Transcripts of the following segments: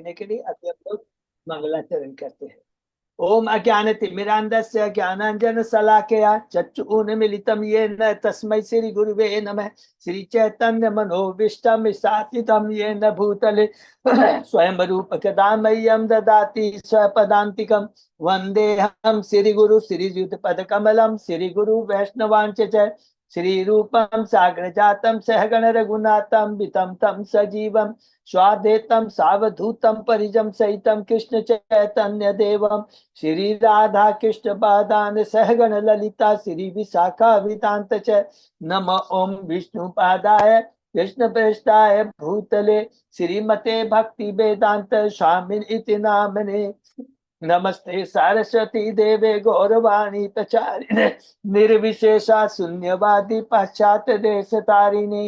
लेने के लिए अभी हम लोग मंगलाचरण करते हैं। ओम अज्ञानतिमिरान्धस्य ज्ञानाञ्जनशलाकया चक्षुरुन्मीलितं येन तस्मै श्रीगुरुवे नमः। श्रीचैतन्यमनोभीष्टं स्थापितं येन भूतले स्वयं रूपकदा मह्यं ददाति स्वपदान्तिकं। वन्देऽहं श्रीगुरु श्रीयुतपदकमलं श्रीगुरु वैष्णवांश्च श्रीरूपं साग्रजातं सहगण रघुनाथं वितं तं सजीवं स्वाद्वैतं सावधूतं परिजं सहितं कृष्ण चैतन्य देवं श्री राधा कृष्ण पादान सहगण ललिता श्री विशाखा वितांत च नम ओम विष्णु पादाय कृष्ण प्रेष्ठाय भूतले श्रीमते भक्ति वेदांत स्वामिन इति नामने। नमस्ते सरस्वती देवे गौरवाणी प्रचारिणे निर्विशेषा शून्यवादी पाश्चात्य देश तारिणे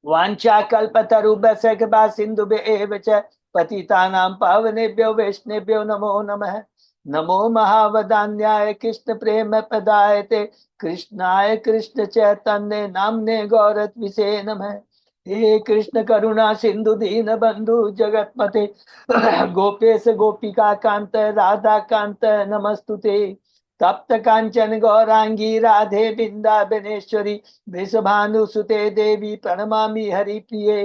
वाञ्छा कल्पतरुभ्यश्च कृपा सिन्धुभ्येव च पतितानां पावनेभ्यो वैष्णवेभ्यो नमो नमः। नमो महावदान्याय कृष्ण प्रेम प्रदायते कृष्णाय कृष्ण चैतन्य नामने गौरत्विषे नमः। हे कृष्ण करुणा सिंधु दीन बंधु जगतपते गोपेश गोपिका कांत राधा कांत नमस्तुते। तप्त कांचन गौरांगी राधे बिंदाबनेश्वरी वृषभानुसुते देवी प्रणमामि हरिप्रिये।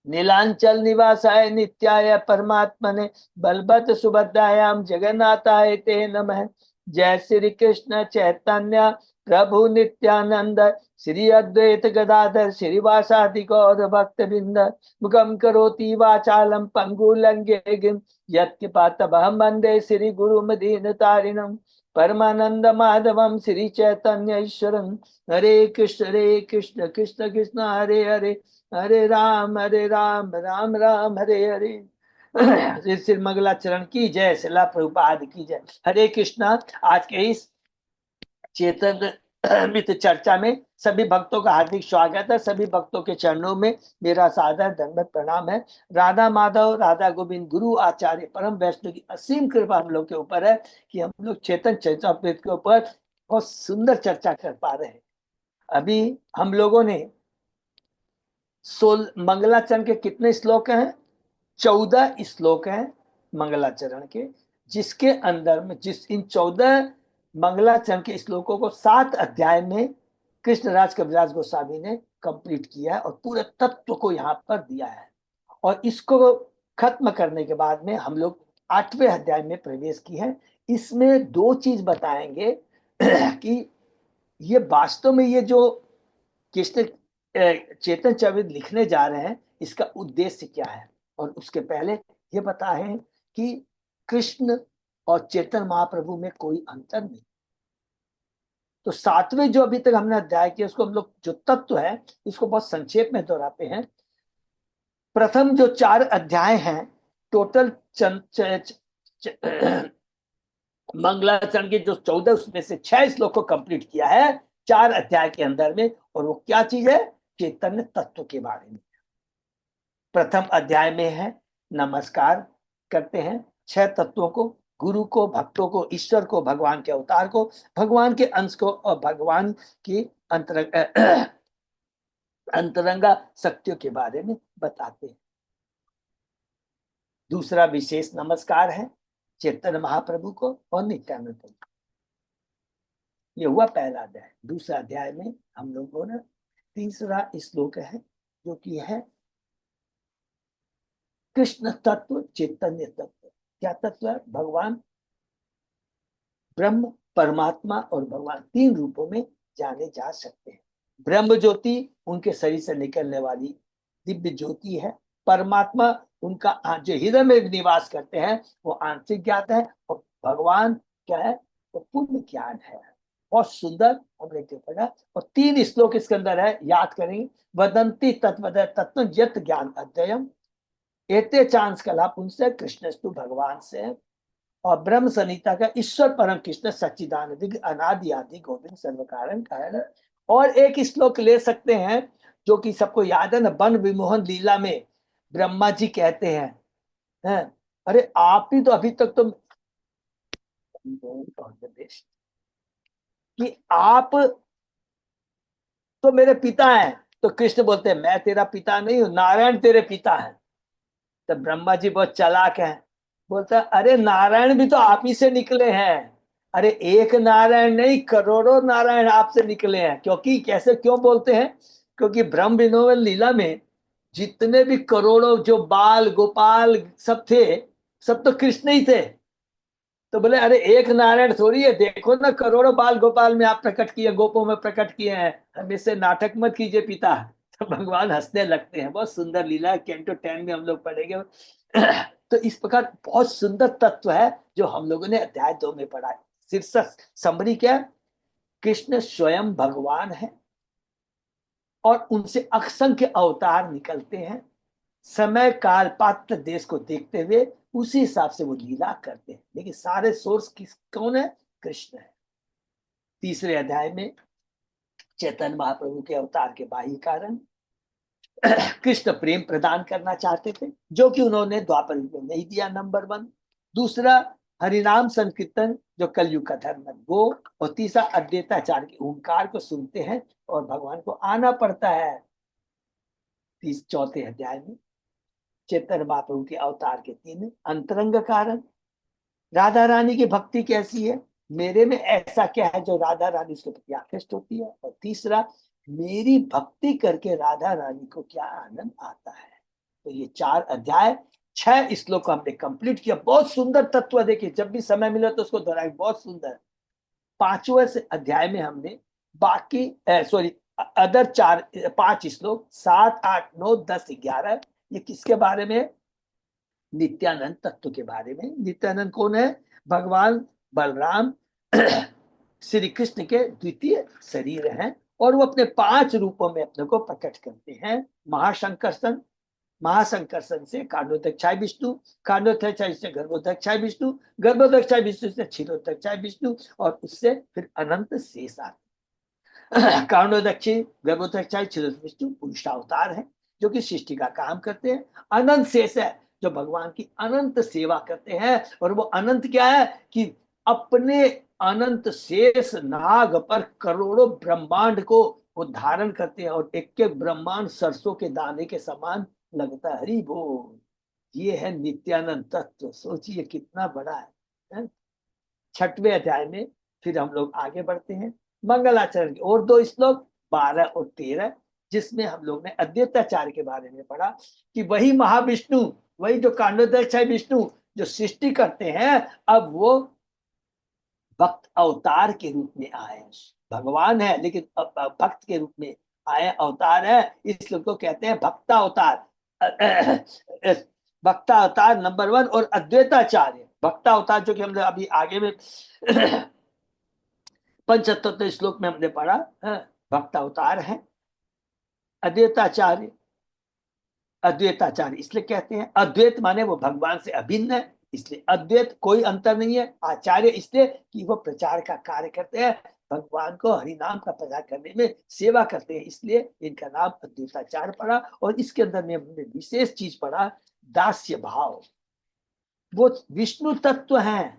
नीलांचल निवासाय नित्याय परमात्मने बलभद्र सुभद्रायां जगन्नाथाय ते नमः। जय श्री कृष्ण चैतन्य प्रभु नित्यानंद श्री अद्वैत गदाधर श्रीवासादि गौर भक्त बिंद मुखम करोति वाचालम पंगुलंगे गिम यत्कृपातमहं वन्दे श्री गुरुमदीनतारिणं परमानंद माधवम श्री चैतन्य ईश्वरं। हरे कृष्ण कृष्ण कृष्ण हरे हरे हरे राम राम राम हरे हरे। श्री मंगलाचरण की जय, शिला प्रभुपाद की जय। हरे कृष्णा। आज के इस चेतन मित्र चर्चा में सभी भक्तों का हार्दिक स्वागत है। सभी भक्तों के चरणों में मेरा सादर दंडवत प्रणाम है। राधा माधव राधा गोविंद गुरु आचार्य परम वैष्णव की असीम कृपा हम लोग के ऊपर है कि हम लोग चेतन चरितामृत के ऊपर बहुत सुंदर चर्चा कर पा रहे हैं। अभी हम लोगों ने मंगलाचरण के कितने श्लोक हैं? 14 श्लोक हैं मंगलाचरण के, जिसके अंदर में इन 14 मंगलाचरण के श्लोकों को 7 अध्याय में कृष्णराज कविराज गोस्वामी ने कंप्लीट किया है और पूरे तत्व को यहाँ पर दिया है। और इसको खत्म करने के बाद में हम लोग 8वें अध्याय में प्रवेश किए हैं। इसमें 2 चीज बताएंगे कि ये वास्तव में ये जो कृष्ण चेतन चरित लिखने जा रहे हैं इसका उद्देश्य क्या है। और उसके पहले ये बताएं कि कृष्ण और चेतन महाप्रभु में कोई अंतर नहीं। तो 7वें जो अभी तक हमने अध्याय किया उसको हम लोग जो तत्व है इसको बहुत संक्षेप में दोहराते हैं। प्रथम जो 4 अध्याय हैं टोटल मंगलाचरण के जो 14 उसमें से 6 श्लोक को कंप्लीट किया है 4 अध्याय के अंदर में। और वो क्या चीज है? चैतन्य तत्व के बारे में। प्रथम अध्याय में है नमस्कार करते हैं 6 तत्वों को, गुरु को, भक्तों को, ईश्वर को, भगवान के अवतार को, भगवान के अंश को और भगवान की अंतरंगा शक्तियों के बारे में बताते हैं। दूसरा विशेष नमस्कार है चैतन्य महाप्रभु को और नित्यानंद प्रभु। ये हुआ पहला अध्याय। दूसरा अध्याय में हम लोगों ने तीसरा श्लोक है जो कि है कृष्ण तत्व चैतन्य तत्व। क्या तत्व है? भगवान ब्रह्म, परमात्मा और भगवान 3 रूपों में जाने जा सकते हैं। ब्रह्म ज्योति उनके शरीर से निकलने वाली दिव्य ज्योति है। परमात्मा उनका जो हृदय में निवास करते हैं वो आंतरिक ज्ञात है। और भगवान क्या है? वो पूर्ण ज्ञान है। बहुत सुंदर हमने पढ़ा। और 3 श्लोक इसके अंदर है, याद करेंगे। वदंती तत्वद तत्व यत ज्ञान अध्ययम एते चांस कला पुंसे कृष्णस्तु भगवान से। और ब्रह्म संहिता का ईश्वर परम कृष्ण सच्चिदानंद अनादि आदि गोविंद सर्व कारण कारण। और एक श्लोक ले सकते हैं जो कि सबको याद है ना, वन विमोहन लीला में ब्रह्मा जी कहते हैं अरे आप ही तो अभी तक तो कि आप तो मेरे पिता हैं। तो कृष्ण बोलते हैं मैं तेरा पिता नहीं हूं, नारायण तेरे पिता है। तो ब्रह्मा जी बहुत चालाक हैं, बोलता अरे नारायण भी तो आप ही से निकले हैं। अरे एक नारायण नहीं, करोड़ों नारायण आपसे निकले हैं। क्योंकि कैसे क्यों बोलते हैं? क्योंकि ब्रह्म विनोदन लीला में जितने भी करोड़ों जो बाल गोपाल सब थे, सब तो कृष्ण ही थे। तो बोले अरे एक नारायण थोड़ी है, देखो ना करोड़ों बाल गोपाल में आप प्रकट किए, गोपों में प्रकट किए हैं, हमें नाटक मत कीजिए पिता। तो भगवान हंसने लगते हैं। बहुत सुंदर लीला, कैंटो 10 में हम लोग पढ़ेंगे। तो इस प्रकार बहुत सुंदर तत्व है जो हम लोगों ने अध्याय 2 में पढ़ा है। शीर्षक समरी क्या? कृष्ण स्वयं भगवान है और उनसे असंख्य अवतार निकलते हैं। समय काल पात्र देश को देखते हुए उसी हिसाब से वो लीला करते हैं, लेकिन सारे सोर्स किस कौन है? कृष्ण है। तीसरे अध्याय में चैतन्य महाप्रभु के अवतार के बाह्य कारण कृष्ण प्रेम प्रदान करना चाहते थे, जो कि उन्होंने द्वापर युग में नहीं दिया, नंबर 1। दूसरा हरिनाम संकीर्तन, जो कलयुग का धर्म है वो। और तीसरा अद्वैताचार्य के ओंकार को सुनते हैं और भगवान को आना पड़ता है। चौथे अध्याय में चैतन्य महाप्रभु के अवतार के 3 अंतरंग कारण। राधा रानी की भक्ति कैसी है, मेरे में ऐसा क्या है जो राधा रानी उसके प्रति आकृष्ट होती है। और तीसरा, मेरी भक्ति करके राधा रानी को क्या आनंद आता है। तो ये 4 अध्याय 6 श्लोक को हमने कंप्लीट किया। बहुत सुंदर तत्व, देखिए जब भी समय मिले तो उसको दोहराए, बहुत सुंदर। 5वें से अध्याय में हमने बाकी सॉरी अदर 5 श्लोक 7, 8, 9, 10, 11 ये किसके बारे में? नित्यानंद तत्व के बारे में। नित्यानंद कौन है? भगवान बलराम श्री कृष्ण के द्वितीय शरीर हैं और वो अपने 5 रूपों में अपने को प्रकट करते हैं। महाशंकर्षण, महाशंकर्षण से कांडोदक्षाय विष्णु, कांडोदक्षाय से गर्भोदक्षाय विष्णु, गर्भोदक्षाय विष्णु से क्षीरोदक्षाय विष्णु, और उससे फिर अनंत शेष आते। कांडोदक्षी गर्भोदक्षाय क्षीरोदक्षाय विष्णु पुरुषावतार है जो कि सृष्टि का काम करते हैं। अनंत शेष है जो भगवान की अनंत सेवा करते हैं। और वो अनंत क्या है कि अपने अनंत शेष नाग पर करोड़ों ब्रह्मांड को वो धारण करते हैं और एक एक ब्रह्मांड सरसों के दाने के समान लगता है। हरि बोल। ये है नित्यानंद तत्व। सोचिए कितना बड़ा है। 6वें अध्याय में फिर हम लोग आगे बढ़ते हैं। मंगलाचरण के और 2 श्लोक 12 और 13, जिसमें हम लोग ने अद्वैताचार्य के बारे में पढ़ा कि वही महाविष्णु, वही जो कांडोदक्ष है विष्णु जो सृष्टि करते हैं, अब वो भक्त अवतार के रूप में आए। भगवान है लेकिन भक्त के रूप में आए, अवतार है, इसलिए उनको कहते हैं भक्ता अवतार। भक्ता अवतार नंबर 1। और अद्वैताचार्य भक्ता अवतार, जो कि हमने अभी आगे में पंचतत्व श्लोक में हमने पढ़ा, भक्ता अवतार है। अद्वैताचार्य, अद्वैताचार्य इसलिए कहते हैं, अद्वैत माने वो भगवान से अभिन्न है, इसलिए अद्वैत कोई अंतर नहीं है। आचार्य इसलिए कि वो प्रचार का कार्य करते हैं, भगवान को हरिनाम का प्रचार करने में सेवा करते हैं, इसलिए इनका नाम अद्वैताचार्य पड़ा। और इसके अंदर में हमने विशेष चीज पढ़ा, दास्य भाव। वो विष्णु तत्व हैं,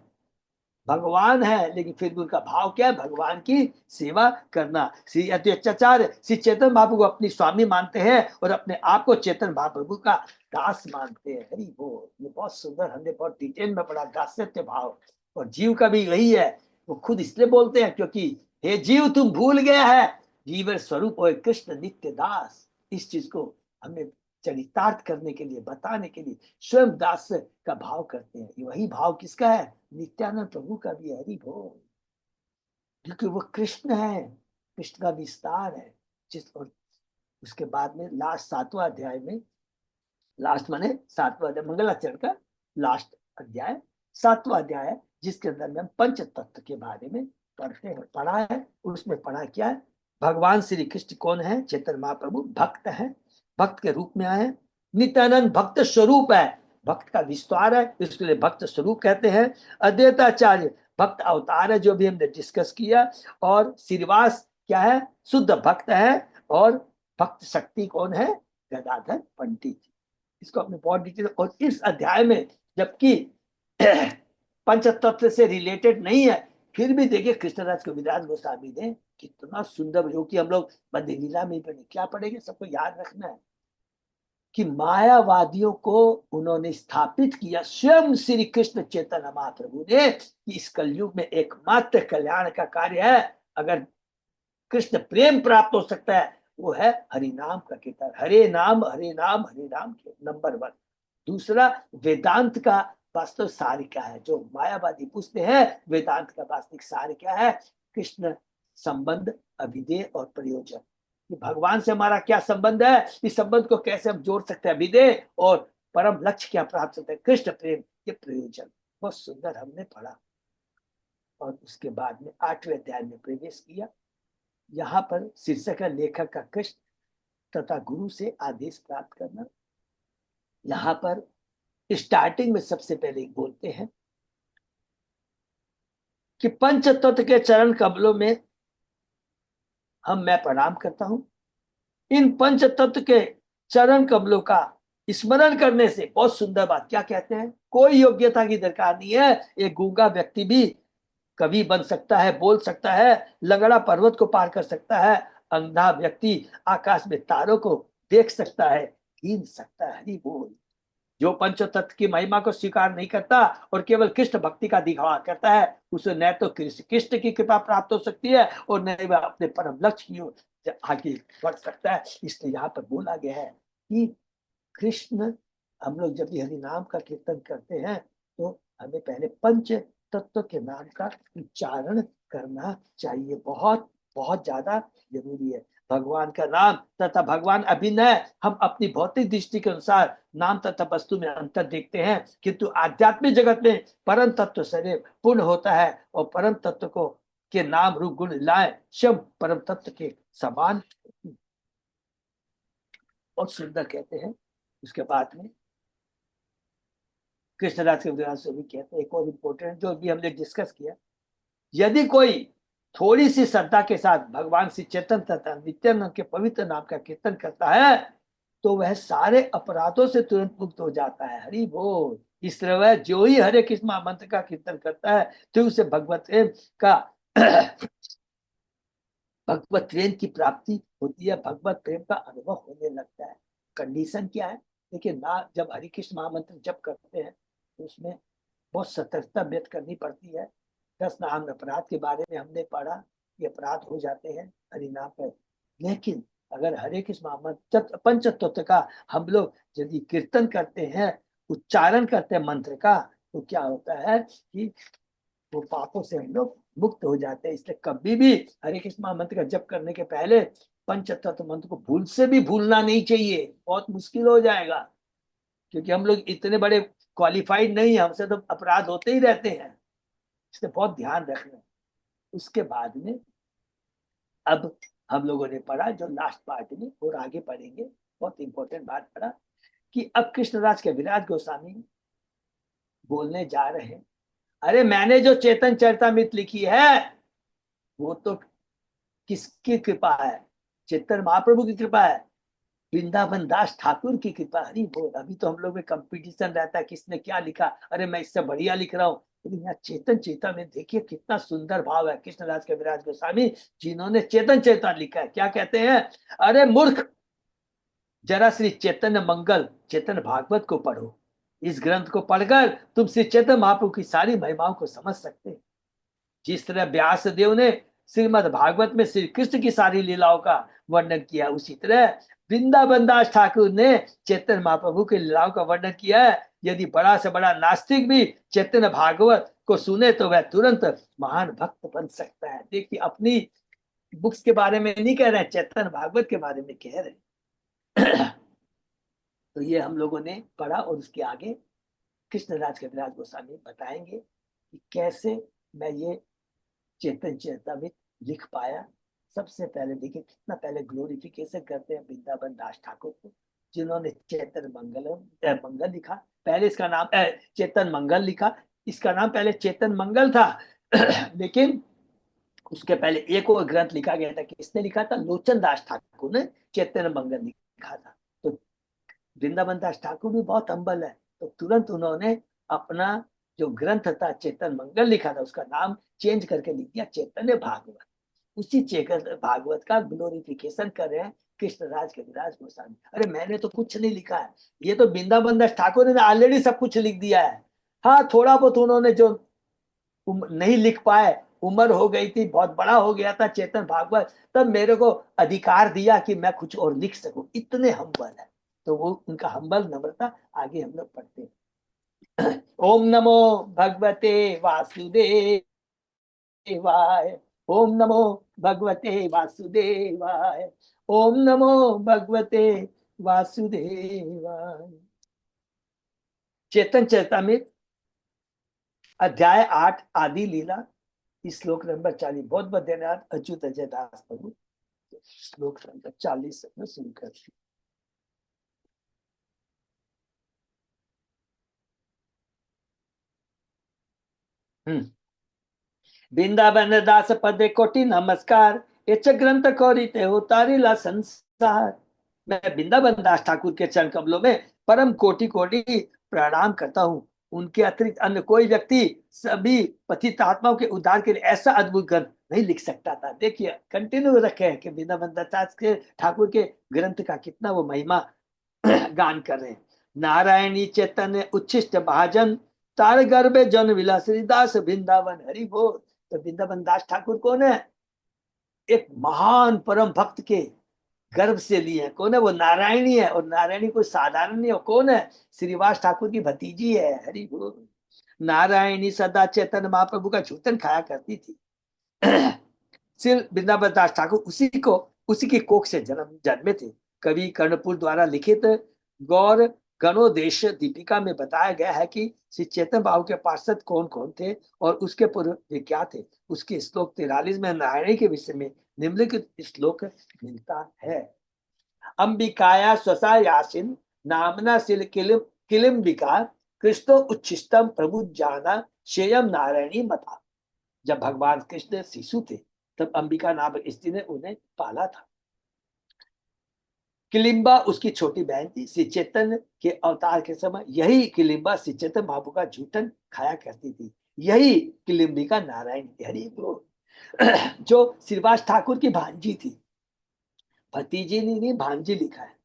भगवान है, लेकिन फिर भी उनका भाव क्या है? भगवान की सेवा करना। श्री अद्वैताचार्य श्री चैतन्य महाप्रभु को अपनी स्वामी मानते हैं और अपने आप को चैतन्य महाप्रभु का दास मानते हैं। हरि बोल। ये बहुत सुंदर, हमने बहुत डिटेल में पढ़ा दास्यत्व भाव। और जीव का भी वही है, वो खुद इसलिए बोलते हैं क्योंकि हे जीव तुम भूल गया है जीव स्वरूप और कृष्ण नित्य दास। इस चीज को हमें चरितार्थ करने के लिए, बताने के लिए स्वयं दास का भाव करते हैं। वही भाव किसका है? नित्यानंद प्रभु का भी। हरि बोल। क्योंकि वो कृष्ण है, कृष्ण का विस्तार है। जिस और उसके बाद में लास्ट 7वां अध्याय में, लास्ट माने 7वां अध्याय मंगलाचरण का लास्ट अध्याय 7वां अध्याय है, जिसके अंदर में हम पंच तत्व के बारे में पढ़ते हैं, पढ़ा है। उसमें पढ़ा क्या है? भगवान श्री कृष्ण कौन है? चैतन्य महाप्रभु भक्त है, भक्त के रूप में आए हैं। नित्यानंद भक्त स्वरूप है, भक्त का विस्तार है, इसके लिए भक्त स्वरूप कहते हैं। अद्वैताचार्य भक्त अवतार है, जो भी हमने डिस्कस किया। और श्रीवास क्या है? शुद्ध भक्त है। और भक्त शक्ति कौन है? गदाधर पंडित। इसको अपने बहुत डिटेल। और इस अध्याय में जबकि पंचतत्व से रिलेटेड नहीं है, फिर भी देखिए कृष्णराज कविराज गोस्वामी ने कितना सुंदर, जो कि हम लोग बद्ध लीला में पढ़े, क्या पढ़ेंगे सबको याद रखना है। कि मायावादियों को उन्होंने स्थापित किया स्वयं श्री कृष्ण चैतन्य महाप्रभु ने कि इस कलयुग में एकमात्र कल्याण का कार्य है, अगर कृष्ण प्रेम प्राप्त हो सकता है वो है हरि नाम का कीर्तन। हरे नाम हरे नाम हरे नाम के नंबर 1। दूसरा, वेदांत का वास्तव सार क्या है? जो मायावादी पूछते हैं वेदांत का वास्तविक सार क्या है? कृष्ण संबंध, अभिधेय और प्रयोजन। कि भगवान से हमारा क्या संबंध है, इस संबंध को कैसे हम जोड़ सकते हैं, अभिधेय और परम लक्ष्य क्या प्राप्त सकते हैं, कृष्ण प्रेम, ये प्रयोजन। बहुत सुंदर हमने पढ़ा। और उसके बाद में 8वें अध्याय में प्रवेश किया। यहाँ पर शीर्षक है लेखक का कृष्ण तथा गुरु से आदेश प्राप्त करना। यहाँ पर स्टार्टिंग में सबसे पहले बोलते हैं कि पंच तत्व के चरण कमलों में मैं प्रणाम करता हूं। इन पंच तत्व के चरण कमलों का स्मरण करने से, बहुत सुंदर बात क्या कहते हैं, कोई योग्यता की दरकार नहीं है, एक गूंगा व्यक्ति भी कवि बन सकता है, बोल सकता है, लंगड़ा पर्वत को पार कर सकता है, अंधा व्यक्ति आकाश में तारों को देख सकता है, गिन सकता है। हरि बोल। जो पंच तत्व की महिमा को स्वीकार नहीं करता और केवल कृष्ण भक्ति का दिखावा करता है, उसे न तो कृष्ण की कृपा प्राप्त हो सकती है और न वह अपने परम लक्ष्य की ओर आगे बढ़ सकता है। इसलिए यहाँ पर बोला गया है कि कृष्ण, हम लोग जब भी हरि नाम का कीर्तन करते हैं तो हमें पहले पंच तत्व के नाम का उच्चारण करना चाहिए। बहुत बहुत ज्यादा जरूरी है। भगवान का नाम तथा भगवान अभिन्न है। हम अपनी भौतिक दृष्टि के अनुसार नाम तथा वस्तु में अंतर देखते हैं, किंतु आध्यात्मिक जगत में परम तत्व सदैव पूर्ण होता है और परम तत्व को के नाम रूप गुण लाए शम परम तत्व के समान। और सुंदर कहते हैं उसके बाद में कृष्णदास के विद्वान से भी कहते हैं एक और इम्पोर्टेंट जो भी हमने डिस्कस किया, यदि कोई थोड़ी सी श्रद्धा के साथ भगवान श्री चैतन्य तथा नित्यानंद के पवित्र नाम का कीर्तन करता है तो वह सारे अपराधों से तुरंत मुक्त हो जाता है। हरि बोल। इस तरह वह जो ही हरे कृष्ण महामंत्र का कीर्तन करता है तो उसे भगवत प्रेम का भगवत प्रेम की प्राप्ति होती है, भगवत प्रेम का अनुभव होने लगता है। कंडीशन क्या है? देखिए ना, जब हरि कृष्ण महामंत्र जप करते हैं तो उसमें बहुत सतर्कता व्यक्त करनी पड़ती है। 10 नाम अपराध के बारे में हमने पढ़ा, ये अपराध हो जाते हैं हरि नाम पर। लेकिन अगर हरे कृष्ण महामंत्र पंच तत्व का हम लोग यदि कीर्तन करते हैं, उच्चारण करते हैं मंत्र का, तो क्या होता है कि वो पापों से हम लोग मुक्त हो जाते हैं। इसलिए कभी भी हरे कृष्ण महामंत्र का जप करने के पहले पंचतत्व मंत्र को भूल से भी भूलना नहीं चाहिए। बहुत मुश्किल हो जाएगा, क्योंकि हम लोग इतने बड़े क्वालिफाइड नहीं है, हमसे तो अपराध होते ही रहते हैं। इसलिए बहुत ध्यान रखना है। उसके बाद में अब हम लोगों ने पढ़ा जो लास्ट पार्ट में और आगे पढ़ेंगे, बहुत इंपॉर्टेंट बात पढ़ा कि अब कृष्णराज के विराज गोस्वामी बोलने जा रहे हैं। अरे मैंने जो चेतन चरितमृत लिखी है वो तो किसकी कृपा है? चैतन्य महाप्रभु की कृपा है, वृंदावन दास ठाकुर की कृपा। हरि बोल। अभी तो हम लोग में कंपटीशन रहता है किसने क्या लिखा, अरे मैं इससे बढ़िया लिख रहा हूँ। लेकिन यहाँ चेतन चेता में देखिए कितना सुंदर भाव है। कृष्णराज कविराज गोस्वामी जिन्होंने चेतन चेता लिखा है, क्या कहते हैं? अरे मूर्ख, जरा श्री चैतन्य मंगल चैतन्य भागवत को पढ़ो। इस ग्रंथ को पढ़कर तुम श्री चैतन्य महाप्रभु की सारी महिमाओं को समझ सकते। जिस तरह व्यास देव ने श्रीमद भागवत में श्री कृष्ण की सारी लीलाओं का वर्णन किया, उसी तरह वृंदावन दास ठाकुर ने चैतन्य महाप्रभु की लीलाओं का वर्णन किया है। यदि बड़ा से बड़ा नास्तिक भी चैतन्य भागवत को सुने तो वह तुरंत महान भक्त बन सकता है। देखिए अपनी बुक्स के बारे में नहीं कह रहे हैं, चैतन्य भागवत के बारे में कह रहे हैं। तो ये हम लोगों ने पढ़ा और उसके आगे कृष्णराज कविराज गोस्वामी बताएंगे कि कैसे मैं ये चेतन चेतामित लिख पाया। सबसे पहले देखिए कितना पहले ग्लोरिफिकेशन करते हैं वृंदावन दास ठाकुर को, जिन्होंने चेतन मंगल लिखा। पहले इसका नाम चेतन मंगल लिखा, इसका नाम पहले चेतन मंगल था। लेकिन उसके पहले एक और ग्रंथ लिखा गया था, किसने लिखा था? लोचन दास ठाकुर ने चेतन मंगल लिखा था। तो वृंदावन दास ठाकुर भी बहुत हम्बल है, तो तुरंत उन्होंने अपना जो ग्रंथ था चेतन मंगल लिखा था उसका नाम चेंज करके लिख दिया चैतन्य भागवत। उसी चेतन भागवत का ग्लोरिफिकेशन कर रहे हैं कृष्णराज कविराज गोस्वामी। अरे मैंने तो कुछ नहीं लिखा है, ये तो वृंदावन दास ठाकुर ने ऑलरेडी सब कुछ लिख दिया है। हाँ, थोड़ा बहुत उन्होंने जो नहीं लिख पाए, उम्र हो गई थी, बहुत बड़ा हो गया था चेतन भागवत, तब मेरे को अधिकार दिया कि मैं कुछ और लिख सकूं, इतने हम्बल है। तो वो उनका हम्बल नम्रता आगे हम लोग पढ़ते हैं। ओम नमो भगवते वासुदेवाय। ओम नमो भगवते वासुदेवाय। ओम नमो भगवते वासुदेवाय। चेतन चरितमृत अध्याय 8 आदि लीला, श्लोक नंबर 40। बहुत बहुत धन्यवाद अच्युत अजय दास प्रभु। श्लोक नंबर 40 में शुरू करते हैं। वृंदावन दास पदे कोटि नमस्कार, एच ग्रंथ कौरिते हो तारिला संसार। मैं वृंदावन दास ठाकुर के चरण कमलों में परम कोटि कोटि प्रणाम करता हूँ। उनके अतिरिक्त अन्य कोई व्यक्ति सभी पतित आत्माओं के उद्धार के लिए ऐसा अद्भुत ग्रंथ नहीं लिख सकता था। देखिए कंटिन्यू रखे हैं कि वृंदावन दास के ठाकुर के ग्रंथ का कितना वो महिमा गान कर रहे हैं। नारायणी चैतन्य उच्छिष्ट भाजन, तार गर्भे जन विलास दास वृंदावन हरि बोल। तो वृंदावन दास ठाकुर कौन है? एक महान परम भक्त के गर्भ से लिए है। कौन है वो? नारायणी है। और नारायणी कोई साधारण नहीं है, कौन है? श्रीवास ठाकुर की भतीजी है। हरि बोल। नारायणी सदा चैतन्य महाप्रभु का जूतन खाया करती थी। सिर्फ वृंदावन दास ठाकुर उसी की कोख से जन्मे थे। कवि कर्णपुर द्वारा लिखित गौर गणोदेश दीपिका में बताया गया है कि श्री चैतन्य बाबू के पार्षद कौन कौन थे और उसके पूर्व वे क्या थे। उसके श्लोक 43 में नारायणी के विषय में निम्नलिखित श्लोक मिलता है। अंबिकाया स्वसा यासिन नामना सिल किलिम्बिका, कृष्णो उच्छिष्टम प्रभु जाना शेयम नारायणी मता। जब भगवान कृष्ण शिशु थे तब अंबिका नामक स्त्री ने उन्हें पाला था। किलिम्बा उसकी छोटी बहन थी। श्री चैतन्य के अवतार के समय यही किलिम्बा श्री चैतन्य महाप्रभु का जूठन खाया करती थी। यही किलिम्बिका नारायण की हरि बोल। जो श्रीवास ठाकुर की भांजी थी, भतीजी नहीं भांजी लिखा है।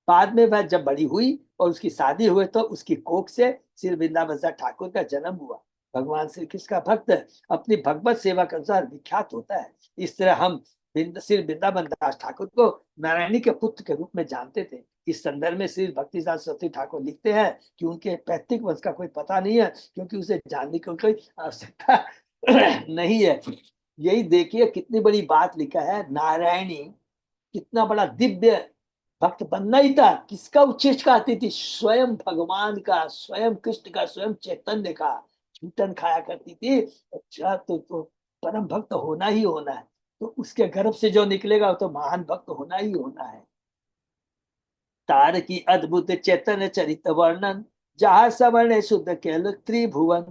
बाद में वह जब बड़ी हुई और उसकी शादी हुई तो उसकी कोख से श्री वृंदावन ठाकुर का जन्म हुआ। भगवान श्री कृष्ण का भक्त अपनी भगवत सेवा के अनुसार विख्यात होता है। इस तरह हम श्री वृंदावन दास ठाकुर को नारायणी के पुत्र के रूप में जानते थे। इस संदर्भ में श्री भक्ति सरस्वती ठाकुर लिखते हैं कि उनके पैतृक वंश का कोई पता नहीं है, क्योंकि उसे जानने की कोई आवश्यकता नहीं है। यही देखिए कितनी बड़ी बात लिखा है। नारायणी कितना बड़ा दिव्य भक्त बनना ही था। किसका उच्छिष्ट खाती थी? स्वयं भगवान का, स्वयं कृष्ण का, स्वयं चैतन्य का जूठन खाया करती थी। अच्छा, तो परम भक्त होना ही होना है। तो उसके गर्भ से जो निकलेगा तो महान भक्त होना ही होना है। तार की अद्भुत चैतन्य चरित वर्णन, जहाँ सवर्ण शुद्ध केवल त्रिभुवन।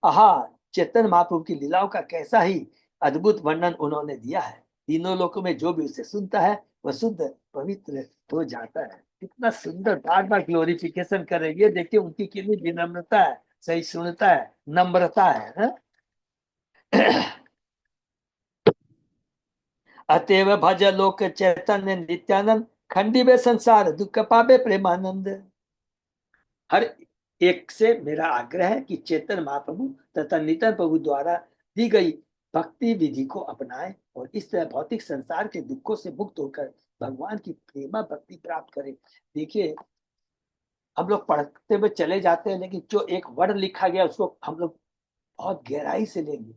आहा, चैतन्य महाप्रभु की लीलाओं का कैसा ही अद्भुत वर्णन उन्होंने दिया है। तीनों लोकों में जो भी उसे सुनता है वह शुद्ध पवित्र हो जाता है। कितना सुंदर बार बार ग्लोरिफिकेशन कर रही है। देखिए उनकी कितनी विनम्रता है, सही सुनता है, नम्रता है। अतएव भज लोक चैतन्य नित्यानंद, खंडी वे संसार दुख पावे प्रेमानंद। हर एक से मेरा आग्रह है कि चैतन्य महाप्रभु तथा नित्यानंद प्रभु द्वारा दी गई भक्ति विधि को अपनाएं और इस तरह भौतिक संसार के दुखों से मुक्त होकर भगवान की प्रेमा भक्ति प्राप्त करें। देखिए हम लोग पढ़ते हुए चले जाते हैं, लेकिन जो एक वर्ड लिखा गया उसको हम लोग बहुत गहराई से लेंगे।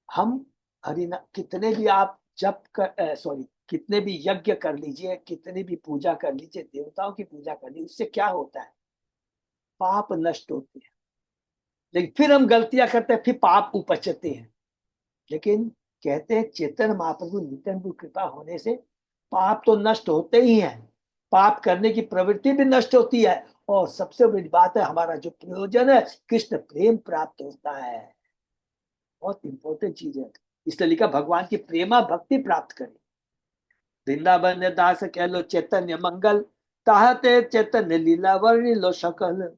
हम हरिना कितने भी आप जप कर सॉरी कितने भी यज्ञ कर लीजिए, कितने भी पूजा कर लीजिए, देवताओं की पूजा कर लीजिए, उससे क्या होता है? पाप नष्ट होते हैं। लेकिन फिर हम गलतियां करते हैं, फिर पाप उपजते हैं। लेकिन कहते हैं चेतन महाप्रभु नित्यानंद कृपा होने से पाप तो नष्ट होते ही हैं, पाप करने की प्रवृत्ति भी नष्ट होती है। और सबसे बड़ी बात है, हमारा जो प्रयोजन है कृष्ण प्रेम प्राप्त होता है। बहुत इंपॉर्टेंट चीज है। इसलिए लिखा भगवान की प्रेमा भक्ति प्राप्त करें। वृंदावन दास कह लो चैतन्य मंगल, ताहते चैतन्य लीला वर्णि लो सकल।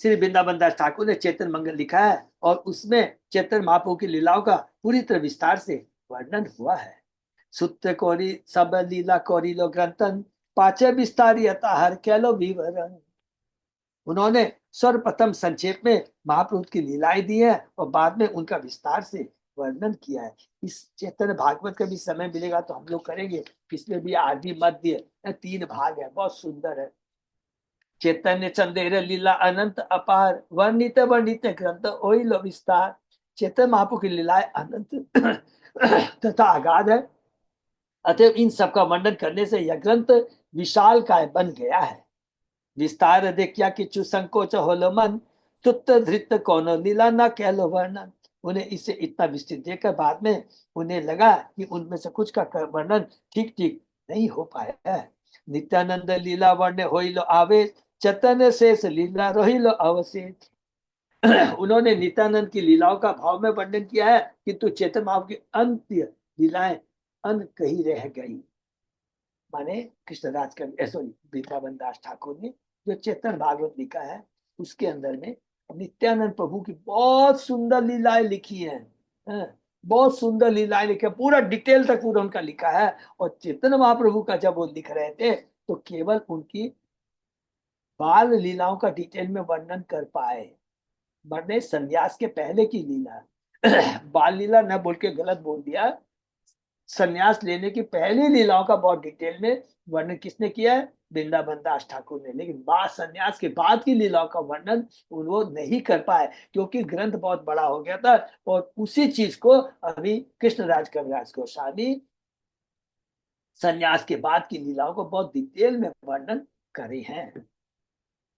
श्री वृंदावन दास ठाकुर ने चैतन्य मंगल लिखा है और उसमें चैतन्य महाप्रभु की लीलाओं का पूरी तरह विस्तार से वर्णन हुआ है। सूत्र कोरी सब लीला कोरी लो ग्रंथन पाचे विस्तारी हर कह लो विवरण। उन्होंने सर्वप्रथम संक्षेप में महाप्रभु की लीलाएं दी है और बाद में उनका विस्तार से वर्णन किया है। इस चैतन्य भागवत का भी समय मिलेगा तो हम लोग करेंगे। इसमें भी आदि मध्य 3 भाग है, बहुत सुंदर है। चैतन्य चंदेर लीला अनंत अपार वर्णित वर्णित ग्रंथ ओहि लो विस्तार। चैतन्य महाप्रभु की लीलाएं अनंत तथा अगाध है, अतएव इन सबका वर्णन करने से यह ग्रंथ विशाल काय बन गया है। विस्तार देखिया किचु संकोच होलो मन तुत्त धृत कोनो लीला न कह लो वर्णन। उन्हें इसे इतना विस्तृत देखकर बाद में उन्हें लगा कि उनमें से कुछ का वर्णन ठीक ठीक नहीं हो पाया है। नित्यानंद लीला वर्ण होइलो आवेश चैतन्य शेष लीला रोहिलो अवशेष। उन्होंने नित्यानंद की लीलाओं का भाव में वर्णन किया है किंतु चैतन्य महाप्रभु की अंत्य लीलाएं अन कही रह गई। माने कृष्णराज का सॉरी वृंदावन दास ठाकुर ने जो चेतन भागवत लिखा है उसके अंदर में नित्यानंद प्रभु की बहुत सुंदर लीलाएं लिखी हैं, बहुत सुंदर लीलाएं लिखी है, पूरा डिटेल तक पूरा उनका लिखा है। और चेतन महाप्रभु का जब वो लिख रहे थे तो केवल उनकी बाल लीलाओं का डिटेल में वर्णन कर पाए, वरने संन्यास के पहले की लीला बाल लीला न बोल के गलत बोल दिया, संन्यास लेने की पहली लीलाओं का बहुत डिटेल में वर्णन किसने किया है? वृंदावन दास ठाकुर ने। लेकिन बाद संन्यास के बाद की लीलाओं का वर्णन वो नहीं कर पाए क्योंकि ग्रंथ बहुत बड़ा हो गया था। और उसी चीज को अभी कृष्णराज कविराज गोस्वामी संन्यास के बाद की लीलाओं को बहुत डिटेल में वर्णन करे हैं।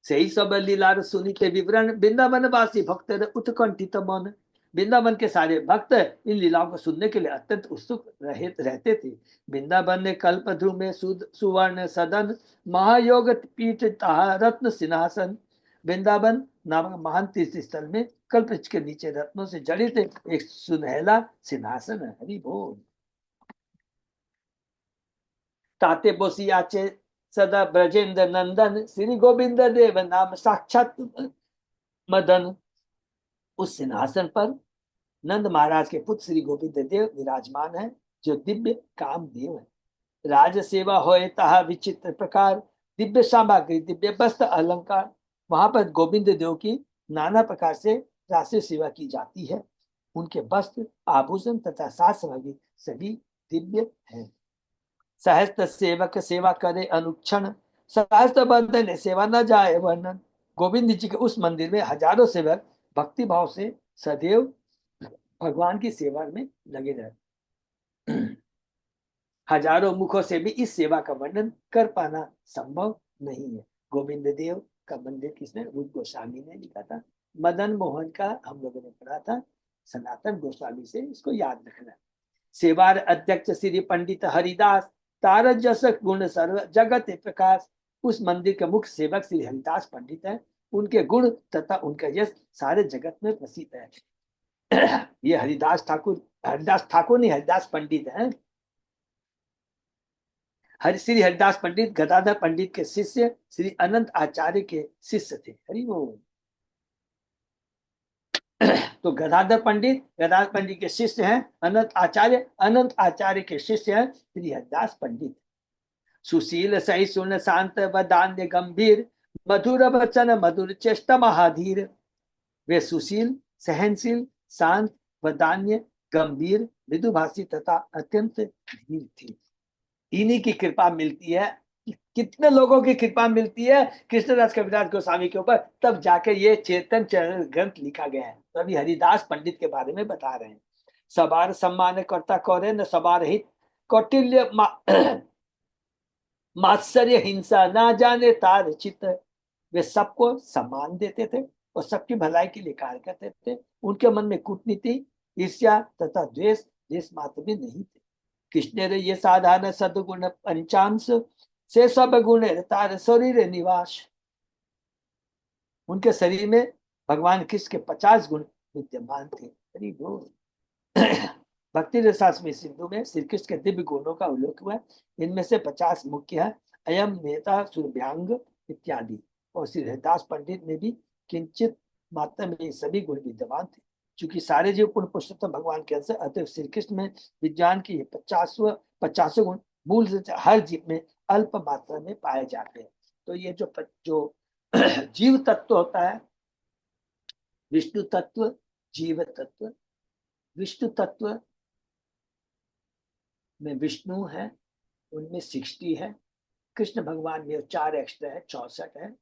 सही सब लीला सुनिते विवरण वृंदावन वासी भक्त उत्कंठित मन। वृंदावन के सारे भक्त इन लीलाओं को सुनने के लिए अत्यंत उत्सुक रहते थे। वृंदावन ने कल्प ध्रुव में सुवर्ण सदन महायोग पीठ रत्न सिंहासन। वृंदावन नामक महान तीर्थ स्थल में कल्प के नीचे रत्नों से जड़ित एक सुनहला सिंहासन है। हरि बोल। ताते बोसियाचे सदा ब्रजेंद्र नंदन श्री गोविंद देव नाम साक्षात मदन। उस सिंहासन पर नंद महाराज के पुत्र श्री गोविंद देव विराजमान है जो दिव्य काम देव है। राज सेवा होए तहा विचित्र प्रकार दिव्य सामग्री दिव्य वस्त्र अलंकार। वहां पर गोविंद देव की नाना प्रकार से राष्ट्रीय सेवा की जाती है। उनके वस्त्र आभूषण तथा साज सामग्री सभी दिव्य है। सहस्त्र सेवक सेवा करे अनुक्षण सहस्त्र बंधन सेवा न जाए वर्णन। गोविंद जी के उस मंदिर में हजारों सेवक भक्ति भाव से सदैव भगवान की सेवा में लगे रहे। हजारों मुखों से भी इस सेवा का वर्णन कर पाना संभव नहीं है। गोविंद देव का मंदिर किसने? रूप गोस्वामी ने लिखा था। मदन मोहन का हम लोगों ने पढ़ा था सनातन गोस्वामी से, इसको याद रखना। सेवार अध्यक्ष श्री पंडित हरिदास तार जस गुण सर्व जगत प्रकाश। उस मंदिर के मुख्य सेवक श्री हरिदास पंडित है। उनके गुण तथा उनका यश सारे जगत में प्रसिद्ध है। ये हरिदास ठाकुर नहीं हरिदास पंडित है। श्री हरिदास पंडित गदाधर पंडित के शिष्य श्री अनंत आचार्य के शिष्य थे। हरि बोल। तो गदाधर पंडित के शिष्य हैं अनंत आचार्य के शिष्य हैं श्री हरिदास पंडित। सुशील सही सुन शांत वदान्य गंभीर मधुर वचन मधुर चेष्टा महाधीर। वे सुशील सहनशील शांत वदान्य गंभीर मृदुभाषी तथा अत्यंत धीर थे। इन्हीं की कृपा मिलती है। कितने लोगों की कृपा मिलती है कृष्णदास कविराज गोस्वामी के ऊपर, तब जाके ये चेतन चरण ग्रंथ लिखा गया है। तो अभी हरिदास पंडित के बारे में बता रहे हैं। सबार सम्मान करता कौरे न सबार हित कौटिल्य मात्सर्य हिंसा ना जाने तार चित। वे सबको सम्मान देते थे और सबकी भलाई के लिए कार्य करते थे। उनके मन में कूटनीति ईर्ष्या तथा द्वेष देश मात्र भी नहीं थे। कृष्ण रे ये साधारण सदगुण पंचांश से सब गुण तार शरीर निवास। उनके शरीर में भगवान कृष्ण के 50 गुण विद्यमान थे। हरि बोल। भक्ति रसास्मी सिंधु में श्री कृष्ण के दिव्य गुणों का उल्लेख हुआ है। इनमें से 50 मुख्य है। अयम नेता सुरभ्यांग इत्यादि। और श्री हरिदास पंडित में भी किंचित मात्रा में सभी गुण विद्यमान थे। चूंकि सारे जीव पूर्ण पुरुषोत्तम भगवान के अंश, अतः श्री कृष्ण में विज्ञान की 50 गुण मूल से हर जीव में अल्प मात्रा में पाए जाते हैं। तो ये जो जीव तत्व होता है, विष्णु तत्व, जीव तत्व, विष्णु तत्व में विष्णु है, उनमें 60 है, कृष्ण भगवान में 4 एक्स्ट्रा है, 64 है।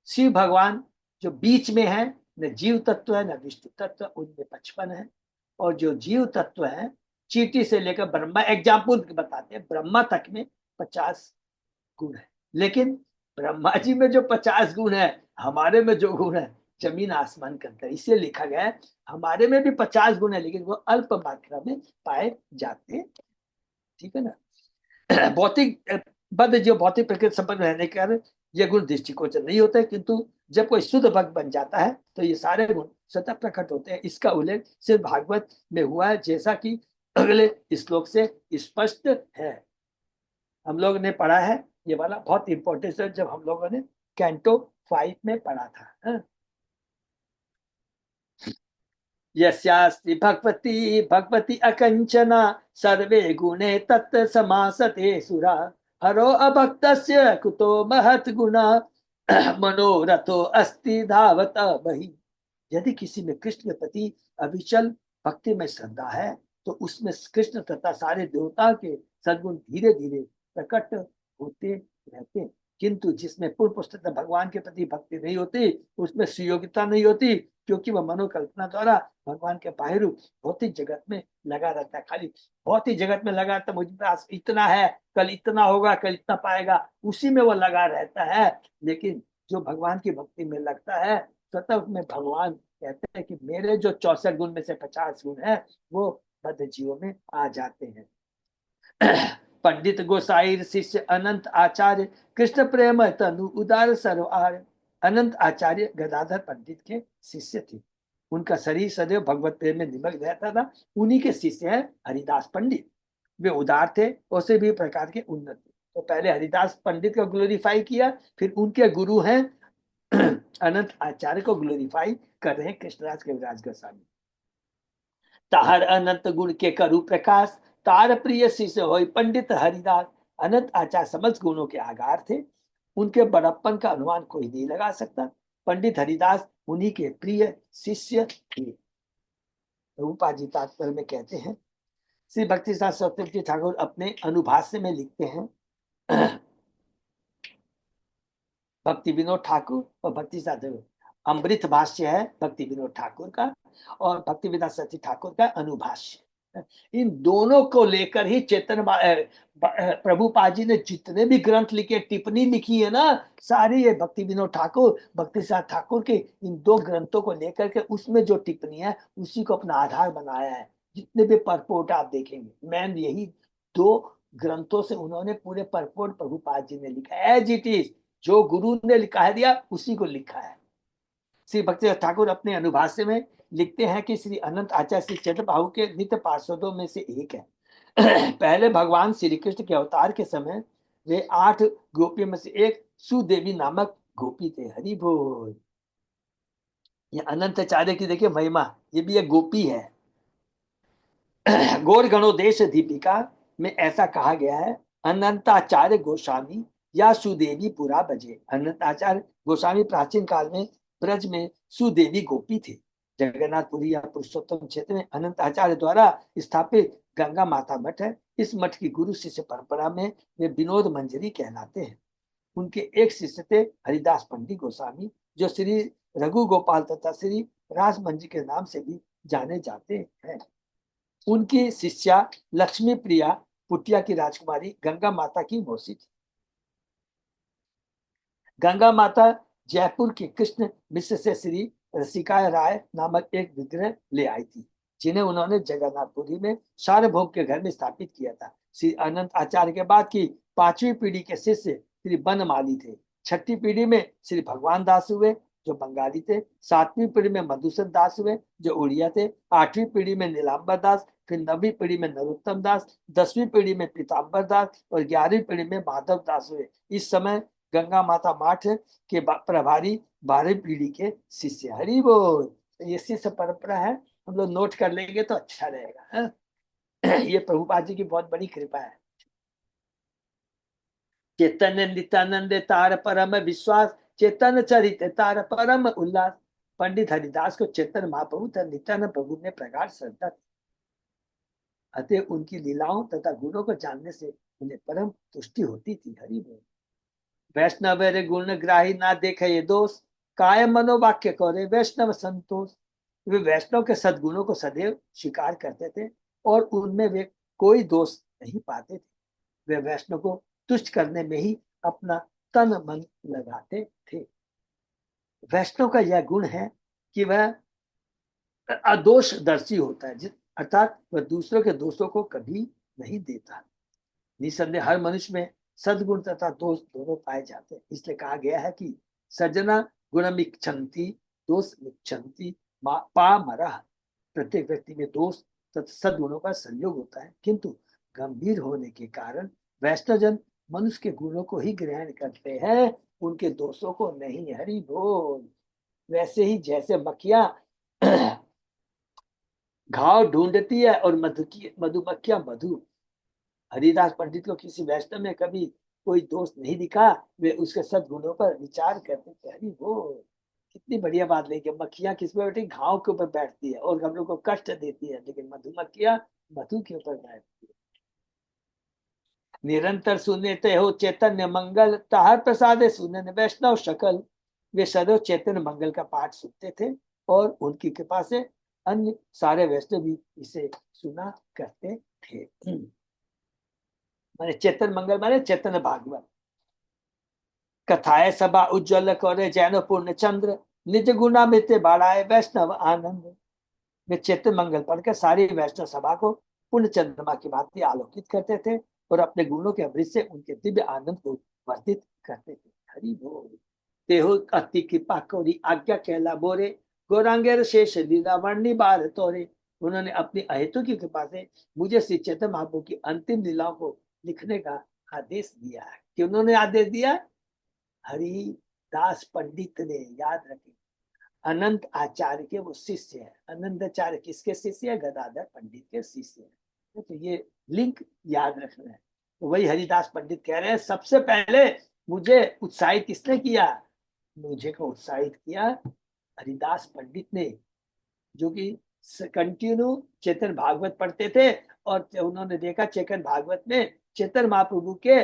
शिव भगवान जो बीच में है, न जीव तत्व है न विष्णु तत्व, उनमें 55 है। और जो जीव तत्व है, चींटी से लेकर ब्रह्मा, एग्जाम्पल बताते हैं, ब्रह्मा तक में 50 गुण है। लेकिन ब्रह्मा जी में जो 50 गुण है, हमारे में जो गुण है जमीन आसमान के अंतर। इसलिए लिखा गया है हमारे में भी 50 गुण है, लेकिन वो अल्प मात्रा में पाए जाते हैं। ठीक है ना। भौतिक बद्ध जो भौतिक प्रकृति संपन्न रहने के कारण ये गुण दृष्टिगोचर नहीं होते, किंतु जब कोई शुद्ध भक्त बन जाता है तो ये सारे गुण स्वतः प्रकट होते हैं। इसका उल्लेख सिर्फ भागवत में हुआ है, जैसा कि अगले श्लोक से स्पष्ट है। हम लोग ने पढ़ा है ये वाला, बहुत इंपॉर्टेंट है, जब हम लोगों ने कैंटो 5 में पढ़ा था। हाँ? यस्यास्ति भगवती भगवती अकंचना सर्वे गुणे तत् समासते सुरा हरो अभक्तस्य कुतो महत् गुणा मनोरथो अस्ति धावत बहि। यदि किसी में कृष्ण के प्रति अविचल भक्ति में श्रद्धा है तो उसमें कृष्ण तथा सारे देवता के सद्गुण धीरे धीरे प्रकट होते रहते हैं। किंतु जिसमें पूर्ण पुस्तक भगवान के प्रति भक्ति नहीं होती, उसमें सुयोग्यता नहीं होती, क्योंकि वह मनोकल्पना द्वारा भगवान के बाह्य रूप भौतिक जगत में लगा रहता है। खाली भौतिक जगत में लगा रहता, मुझे पास इतना है, कल इतना होगा, कल इतना पाएगा, उसी में वो लगा रहता है। लेकिन जो भगवान की भक्ति में लगता है, स्वतः उसमें भगवान कहते हैं कि मेरे जो 64 गुण में से 50 गुण है वो बद्ध जीवों में आ जाते हैं। पंडित गोसाई शिष्य अनंत आचार्य कृष्ण प्रेम तनु उदार सर्वार। अनंत आचार्य गदाधर पंडित के शिष्य थे, उनका शरीर सदैव भगवत प्रेम में निमग्न रहता था। उन्हीं के शिष्य हैं हरिदास पंडित। वे उदार थे और से भी प्रकार के उन्नत थे। तो पहले हरिदास पंडित को ग्लोरीफाई किया, फिर उनके गुरु हैं अनंत आचार्य को ग्लोरीफाई कर रहे हैं कृष्णराज कविराज गोस्वामी। ताहर अनंत गुण के करु प्रकाश, तार प्रिय शिष्य हो पंडित हरिदास। अनंत आचार्य समस्त गुणों के आगार थे, उनके बड़प्पन का अनुमान कोई नहीं लगा सकता। पंडित हरिदास उन्हीं के प्रिय शिष्य थे। रूपा जी तात्पर्य में कहते हैं, श्री भक्ति सरस्वती ठाकुर अपने अनुभाष्य में लिखते हैं, भक्ति विनोद ठाकुर और भक्ति साधु अमृत भाष्य है भक्ति विनोद ठाकुर का, और भक्ति विद्या सती ठाकुर का अनुभाष्य। इन दोनों को लेकर ही चेतन प्रभुपाद जी ने जितने भी ग्रंथ लिखे, टिप्पणी लिखी है ना, सारी ये भक्ति विनोद ठाकुर भक्ति साध ठाकुर के इन 2 ग्रंथों को लेकर के उसमें जो टिप्पणी है उसी को अपना आधार बनाया है। जितने भी परपोर्ट आप देखेंगे, मैन यही 2 ग्रंथों से उन्होंने पूरे परपोर्ट प्रभुपाद जी ने लिखा है। एज इट इज जो गुरु ने लिखा है दिया उसी को लिखा है। श्री भक्ति ठाकुर अपने अनुभाष्य में लिखते हैं कि श्री अनंत आचार्य श्री चैतन्य प्रभु के नित्य पार्षदों में से एक है। पहले भगवान श्री कृष्ण के अवतार के समय वे 8 गोपियों में से एक सुदेवी नामक गोपी थे। हरि बोल। ये अनंत आचार्य की देखिए महिमा, ये भी एक गोपी है। गौर गणोदेश दीपिका में ऐसा कहा गया है, अनंताचार्य गोस्वामी या सुदेवी पुरा बजे। अनंताचार्य गोस्वामी प्राचीन काल में ब्रज में सुदेवी गोपी थे। जगन्नाथपुरी या पुरुषोत्तम क्षेत्र में अनंत आचार्य द्वारा स्थापित गंगा माता मठ है। इस मठ की गुरु शिष्य परंपरा में वे विनोद मंजरी कहलाते हैं। उनके एक शिष्य थे हरिदास पंडित गोस्वामी, जो श्री रघु गोपाल तथा श्री रास मंजी के नाम से भी जाने जाते हैं। उनकी शिष्या लक्ष्मी प्रिया पुटिया की राजकुमारी गंगा माता की मौसी थी। गंगा माता जयपुर के कृष्ण मिश्र से श्री रसिका राय नामक एक विग्रह ले आई थी, जिन्हें उन्होंने जगन्नाथपुरी में सार्वभौम के घर में स्थापित किया था। श्री अनंत आचार्य के बाद की 5वीं पीढ़ी के शिष्य श्री बनमाली थे। 6ठी पीढ़ी में श्री भगवान दास हुए जो बंगाली थे। 7वीं पीढ़ी में मधुसूदन दास हुए जो उड़िया थे। 8वीं पीढ़ी में नीलांबर दास, फिर 9वीं पीढ़ी में नरोत्तम दास, 10वीं पीढ़ी में पीताम्बर दास और 11वीं पीढ़ी में माधव दास हुए। इस समय गंगा माता मठ के प्रभारी 12वीं पीढ़ी के शिष्य। हरि बोल। तो ये शिष्य परंपरा है, हम लोग नोट कर लेंगे तो अच्छा रहेगा, है? ये प्रभुपाद जी की बहुत बड़ी कृपा है। चैतन्य नित्यानंद तार परम विश्वास, चेतन चरित तार परम उल्लास। पंडित हरिदास को चेतन महाप्रभु तथा नित्यानंद प्रभु ने प्रगाढ़ श्रद्धा, अतः उनकी लीलाओं तथा गुणों को जानने से उन्हें परम तुष्टि होती थी। हरि बोल। वैष्णव रे गुण ग्राही ना देखे ये दोष, काय मनोवाक्य करे वैष्णव संतोष। वे वैष्णव के सद्गुणों को सदैव स्वीकार करते थे और उनमें वे कोई दोष नहीं पाते थे। वे वैष्णव को तुष्ट करने में ही अपना तन मन लगाते थे। वैष्णव का यह गुण है कि वह अदोषदर्शी होता है, अर्थात वह दूसरों के दोषों को कभी नहीं देता। निसंदेह हर मनुष्य में सद्गुण तथा दोष दोनों पाए जाते हैं। इसलिए कहा गया है कि सज्जना गुणमिच्छन्ति दोष मिच्छन्ति पामरः। प्रत्येक व्यक्ति में दोष तथा सद्गुणों का संयोग होता है, किंतु गंभीर होने के कारण वैष्णवजन मनुष्य के गुणों को ही ग्रहण करते हैं, उनके दोषों को नहीं। हरि बोल। वैसे ही जैसे मक्खियां घाव ढूंढती है और मधुमक्खियां मधु, हरिदास पंडित को किसी वैष्णव में कभी कोई दोष नहीं दिखा, वे उसके सद्गुणों पर विचार करते थे। हरि बोल। कितनी बढ़िया बात लेके, मक्खियां किस पे बैठी, घाव के ऊपर बैठती है और हम लोग को कष्ट देती है, लेकिन मधुमक्खियां मधु के ऊपर बैठती है। निरंतर सुनते हो चैतन्य मंगल, ताहर प्रसाद सुनन वैष्णव शकल। वे सदैव चैतन्य मंगल का पाठ सुनते थे और उनकी कृपा से अन्य सारे वैष्णव भी इसे सुना करते थे। माने चैतन्य मंगल माने चैतन्य भागवत। कथाएं सभा उज्ज्वल करे जैन पूर्ण चंद्र, निज गुणा मित्र बढ़ाए वैष्णव आनंद। वे चैतन्य मंगल पढ़कर सारी वैष्णव सभा को पूर्ण चंद्रमा की भांति आलोकित करते थे और अपने गुणों के अमृत से उनके दिव्य आनंद को वर्धित करते थे। हरि बोल। तेहो अति कृपा कोरी आज्ञा कहला बोरे, गौरांगेर शेष लीला वर्णी बार तोरे। उन्होंने अपनी अहेतु की कृपा से मुझे श्री चैतन्य महाप्रभु की अंतिम लीलाओं को लिखने का आदेश दिया है। कि उन्होंने आदेश दिया, हरिदास पंडित ने, याद रखें, अनंत आचार्य के वो शिष्य है। अनंत आचार्य किसके शिष्य है? गदाधर पंडित के शिष्य है। तो ये लिंक याद रखना है। तो वही हरिदास पंडित कह रहे हैं, सबसे पहले मुझे उत्साहित किसने किया? मुझे को उत्साहित किया हरिदास पंडित ने, जो कि कंटिन्यू चेतन भागवत पढ़ते थे और उन्होंने देखा चेतन भागवत में चेतन महाप्रभु के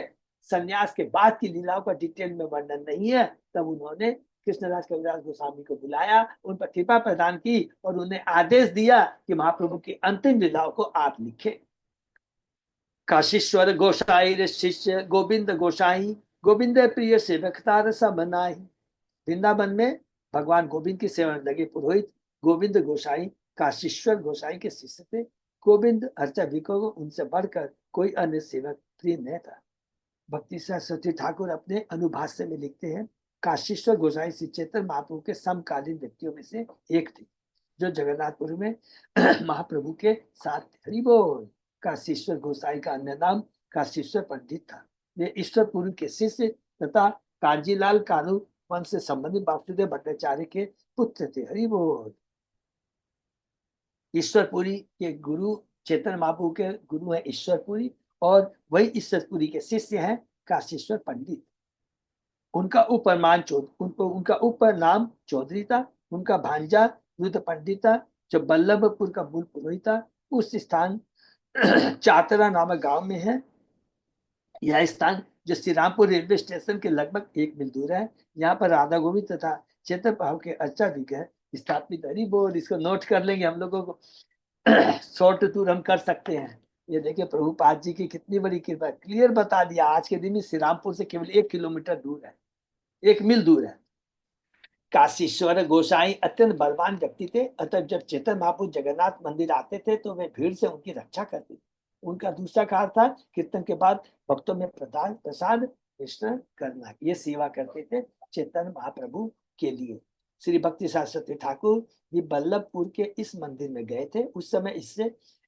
संन्यास के बाद की लीलाओं का डिटेल में वर्णन नहीं है। तब उन्होंने कृष्णदास कविराज गोस्वामी को बुलाया, उन पर कृपा प्रदान की और उन्हें आदेश दिया कि महाप्रभु की अंतिम लीलाओं को आप लिखे। काशीश्वर गोसाई शिष्य गोविंद गोसाई, गोविंद प्रिय सेवकता रसा बनाई। वृंदावन में भगवान गोविंद की सेवा में लगे पुरोहित गोविंद गोसाई काशीश्वर गोसाई के शिष्य थे। गोविंद अर्चा भिको को उनसे बढ़कर कोई अन्य सेवक प्रिय न था। भक्ति सरस्वती ठाकुर अपने अनुभाष्य में लिखते हैं, काशीश्वर गोसाई श्री चैतन्य महाप्रभु के समकालीन व्यक्तियों में से एक थे, जो जगन्नाथपुर में महाप्रभु के साथ। हरि बोल। काशीश्वर गोसाई का अन्य नाम काशीश्वर पंडित था। वे ईश्वरपुरी के शिष्य तथा कांजीलाल कानू वंश से संबंधित वासुदेव भट्टाचार्य के पुत्र थे। हरि बोल। ईश्वरपुरी के गुरु चैतन्य महाप्रभु के गुरु है ईश्वरपुरी और वही ईश्वरपुरी के शिष्य हैं काशीश्वर पंडित। उनका उनका उपर नाम चौधरी था। उनका भांजा रुद्र पंडित था, जो बल्लभपुर का मूल पुरोहित था। उस स्थान चातरा नामक गांव में है। यह स्थान जो श्री रामपुर रेलवे स्टेशन के लगभग 1 मील दूर है। यहाँ पर राधा गोविंद तथा चैतन्य भाव के अर्चा विग्रह स्थापित। हरि बोल। इसको नोट कर लेंगे हम लोगों को, शॉर्ट टूर हम कर सकते हैं। ये देखिए प्रभुपाद जी की कितनी बड़ी कृपा, क्लियर बता दिया। आज के दिन में श्री रामपुर से केवल 1 किलोमीटर दूर है, 1 मील दूर है। काशीश्वर गोसाई अत्यंत बलवान व्यक्ति थे, अतः जब चैतन्य महाप्रभु जगन्नाथ मंदिर आते थे तो वे भीड़ से उनकी रक्षा करते थे। उनका दूसरा कार्य था कीर्तन के बाद भक्तों में प्रसाद वितरण करना। ये सेवा करते थे चैतन्य महाप्रभु के लिए। श्री भक्ति सरस्वती ठाकुर ये बल्लभपुर के इस मंदिर में गए थे। उस समय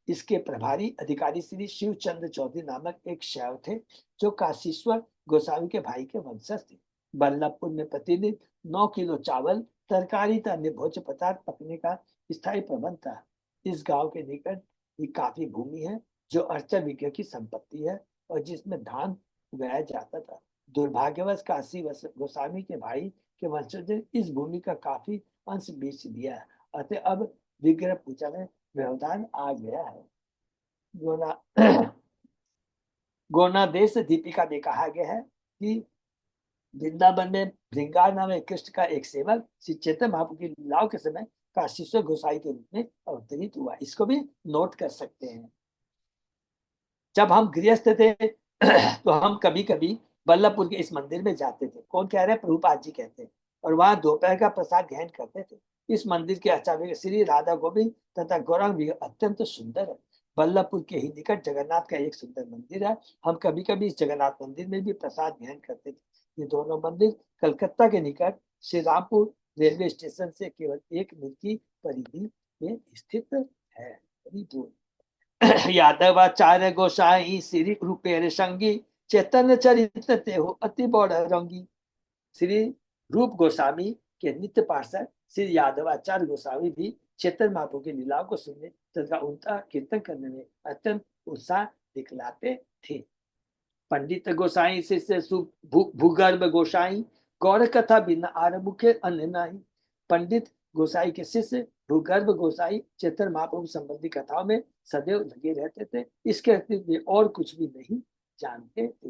इसके प्रभारी अधिकारी श्री शिवचंद्र चौधरी नामक एक शैव थे, जो काशीश्वर गोसावी के भाई के वंशज थे। बल्लभपुर में प्रतिदिन 9 किलो चावल, तरकारी तथा अन्य भोज्य पदार्थ पकने का स्थायी प्रबंध था। इस गांव के निकट ही काफी भूमि है जो अर्चा विज्ञ की संपत्ति है और जिसमें धान उगाया जाता था। दुर्भाग्यवश काशी गोस्वामी के भाई के वंशज ने इस भूमि का काफी अंश बेच दिया है, अतः अब विग्रह पूजा में व्यवधान आ गया है। गोना गोना देश दीपिका में कहा गया है कि वृंदावन में भृंगार नाम कृष्ण का एक सेवक श्री चैतन्य महाप्रभु की लीलाओं के समय काशीश्वर गोसाई के रूप में अवतरित हुआ। इसको भी नोट कर सकते हैं। जब हम गृहस्थ थे तो हम कभी कभी बल्लभपुर के इस मंदिर में जाते थे। कौन कह रहे हैं? प्रभुपाद जी कहते हैं। और वहां दोपहर का प्रसाद ग्रहण करते थे। इस मंदिर के आचार्य श्री राधा गोविंद तथा गौरांग भी अत्यंत सुंदर है। बल्लभपुर के ही निकट जगन्नाथ का एक सुंदर मंदिर है। हम कभी कभी इस जगन्नाथ मंदिर में भी प्रसाद ग्रहण करते थे। ये दोनों मंदिर कलकत्ता के निकट श्री रामपुर रेलवे स्टेशन से केवल 1 मील की परिधि में स्थित है। यादवाचार्य गोसाई श्री रूपेर संगी चैतन्य चरित्र ते हो अति बड़ रंगी। श्री रूप गोस्वामी के नित्य पार्षद श्री यादवाचार्य गोस्वामी भी चैतन्य महाप्रभु की लीलाओं को सुनने तथा उनका कीर्तन करने में अत्यंत उत्साह दिखलाते थे। पंडित गोसाई शिष्य भूगर्भ गोसाई गौर कथा बिना आरंभ के अन्य नहीं। पंडित गोसाई के शिष्य भूगर्भ गोसाई चैतन्य महाप्रभु संबंधी कथाओं में सदैव लगे रहते थे। इसके अतिरिक्त वे और कुछ भी नहीं जानते थे।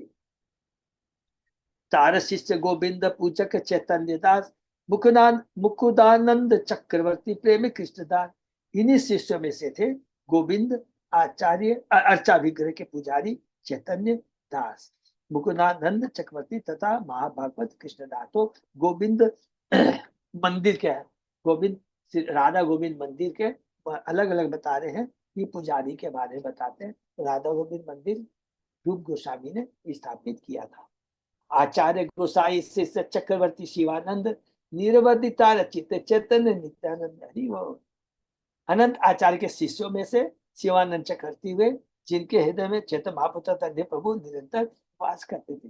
तार शिष्य गोविंद पूजक चैतन्य दास मुकुदानंद चक्रवर्ती प्रेमी कृष्णदास। इन्हीं शिष्यों में से थे गोविंद आचार्य अर्चा विग्रह के पुजारी चैतन्य दास, मुकुदानंद चक्रवर्ती तथा महाभागवत कृष्णदास। तो गोविंद मंदिर के गोविंद राधा गोविंद मंदिर के अलग अलग बता रहे हैं। ये पुजारी के बारे में बताते हैं। राधा गोविंद मंदिर रूप गोस्वामी ने स्थापित किया था। आचार्य गोसाई शिष्य चक्रवर्ती शिवानंद निरवधिता रचित चैतन्य नित्यानंद। हरि वो अनंत आचार्य के शिष्यों में से शिवानंद चक्रवर्ती हुए जिनके हृदय में चैतन्य महाप्रभु तथा प्रभु निरंतर वास करते थे।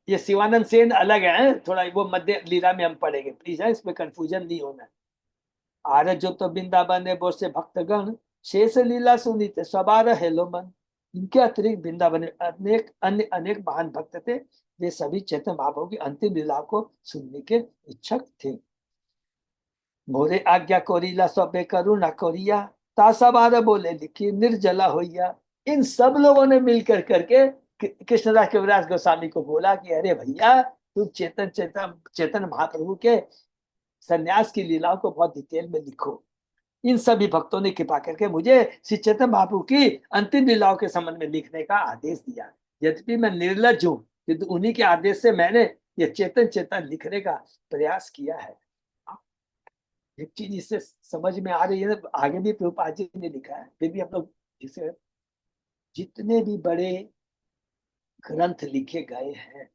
ये शिवानंद सेन अलग है, थोड़ा वो मध्य लीला में हम पढ़ेंगे, प्लीज है, इसमें कंफ्यूजन नहीं होना। आर्य जो तो वृंदावन ने बोल से भक्तगण शेष लीला सुनित सवार हेलो मन। इनके अतिरिक्त वृंदावन में अनेक अन्य अनेक महान भक्त थे। वे सभी चैतन्य महाप्रभु की अंतिम लीला को सुनने के इच्छुक थे। मोरे आज्ञा कोरीला सबे करुणा कोरिया ता सवार बोले लिखी निर्जला होइया। इन सब लोगों ने मिलकर करके कृष्णदास कविराज गोस्वामी को बोला कि अरे भैया तुम चेतन महाप्रभु के संन्यास की लीलाओं को बहुत डिटेल में लिखो। इन सभी भक्तों ने कृपा करके मुझे श्री चैतन्य महाप्रभु की अंतिम लीलाओं के संबंध में लिखने का आदेश दिया। यद्यपि मैं निर्लज हूं किंतु उन्हीं के आदेश से मैंने ये चेतन लिखने का प्रयास किया है। एक चीज इससे समझ में आ रही है, आगे भी प्रभुपाद जी ने लिखा है। फिर भी हम लोग जिसे जितने भी बड़े ग्रंथ लिखे गए हैं,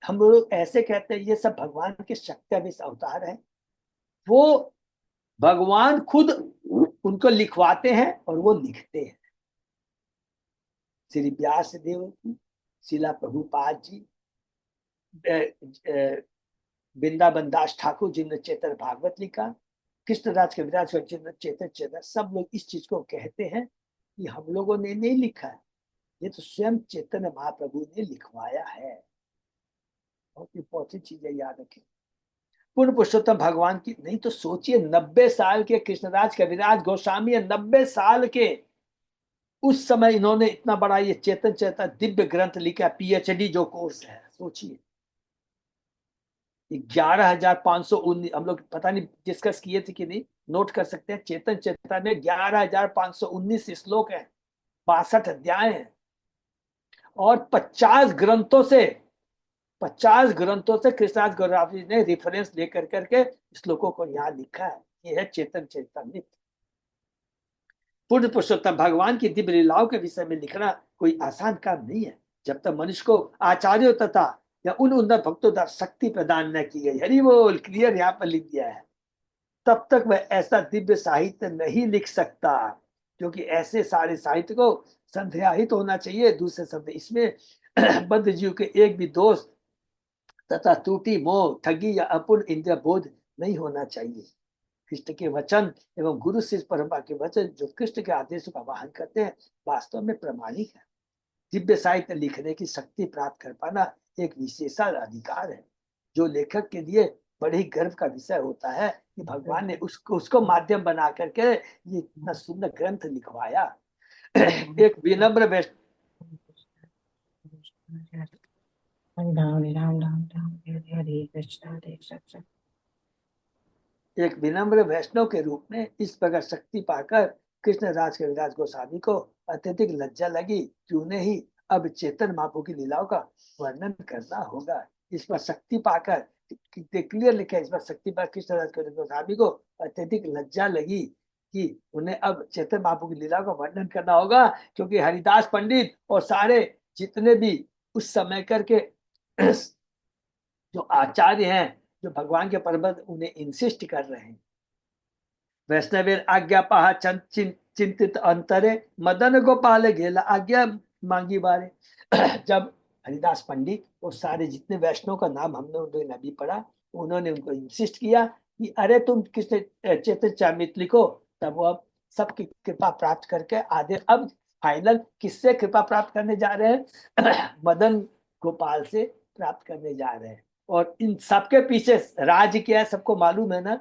हम लोग ऐसे कहते हैं ये सब भगवान के शक्तिविश अवतार है। वो भगवान खुद उनको लिखवाते हैं और वो लिखते हैं। श्री व्यास देव की, शिला प्रभुपाद जी, वृंदावन दास ठाकुर जिन्होंने चेतन भागवत लिखा, कृष्णराज कविराज जिन्होंने चेतन, सब लोग इस चीज को कहते हैं कि हम लोगों ने नहीं लिखा है, ये तो स्वयं चैतन्य महाप्रभु ने लिखवाया है। बहुत इंपॉर्टेंट चीज है, याद रखें। पूर्ण पुरुषोत्तम भगवान की नहीं तो सोचिए 90 साल के कृष्णराज कविराज गोस्वामी, 90 साल के उस समय इन्होंने इतना बड़ा ये चेतन दिव्य ग्रंथ लिखा, पीएचडी जो कोर्स है। सोचिए 11,519, हम लोग पता नहीं डिस्कस किए थे कि नहीं, नोट कर सकते हैं। चेतन में 11,519 श्लोक है, 62 अध्याय हैं और 50 ग्रंथों से कृष्णदास गौरव जी ने रेफरेंस लेकर करके श्लोकों को यहाँ लिखा है। ये है चेतन चैतन्य। पूर्ण पुरुषोत्तम भगवान की दिव्य लीलाओं के विषय में लिखना कोई आसान काम नहीं है। जब तक मनुष्य को आचार्यों तथा या उन उन्नत भक्तों द्वारा शक्ति प्रदान न की गई, हरि बोल, क्लियर यहाँ पर लिख दिया है, तब तक वह ऐसा दिव्य साहित्य नहीं लिख सकता। क्योंकि ऐसे सारे साहित्य को संध्याहित होना चाहिए। दूसरे शब्द इसमें बद्ध जीव के एक भी दोष तथा त्रुटि, मोह, ठगी या अपूर्ण इंद्रिय बोध नहीं होना चाहिए। कृष्ण के वचन एवं गुरु शिष्य परंपरा के वचन जो कृष्ण के आदेशों का वाहन करते हैं वास्तव में प्रमाणिक है। दिव्य साहित्य लिखने की शक्ति प्राप्त कर पाना एक विशेषाल अधिकार है जो लेखक के लिए बड़े ही गर्व का विषय होता है कि भगवान ने उसको माध्यम बना करके ये इतना सुंदर ग्रंथ लिखवाया। एक विनम्र एक विनम्र वैष्णव के रूप में इस प्रकार शक्ति पाकर कृष्ण राज के विराज गोस्वामी को अत्यधिक लज्जा लगी कि उन्हें ही अब चेतन महाप्रभु की लीलाओं का वर्णन करना होगा। इस पर शक्ति पाकर क्लियर लिखा है, इस पर शक्ति पाकर कृष्ण राज के गोस्वामी को अत्यधिक लज्जा लगी कि उन्हें अब चेतन महाप्रभु की लीलाओं का वर्णन करना होगा, क्योंकि हरिदास पंडित और सारे जितने भी उस समय करके जो आचार्य हैं, जो भगवान के पर्वत, उन्हें इंसिस्ट कर रहे हैं। वैष्णवेर आज्ञा पाहा चिंतित अंतरे मदन गोपाल घेला आज्ञा मांगी बारे। जब हरिदास पंडित और सारे जितने वैष्णव का नाम हमने उन्हें अभी पढ़ा, उन्होंने उनको इंसिस्ट किया कि अरे तुम किसने चेतन चरित लिखो, तब वो अब सबकी कृपा प्राप्त करके आधे अब फाइनल किससे कृपा प्राप्त करने जा रहे हैं? मदन गोपाल से प्राप्त करने जा रहे हैं। और इन सबके पीछे राज क्या है सबको मालूम है ना,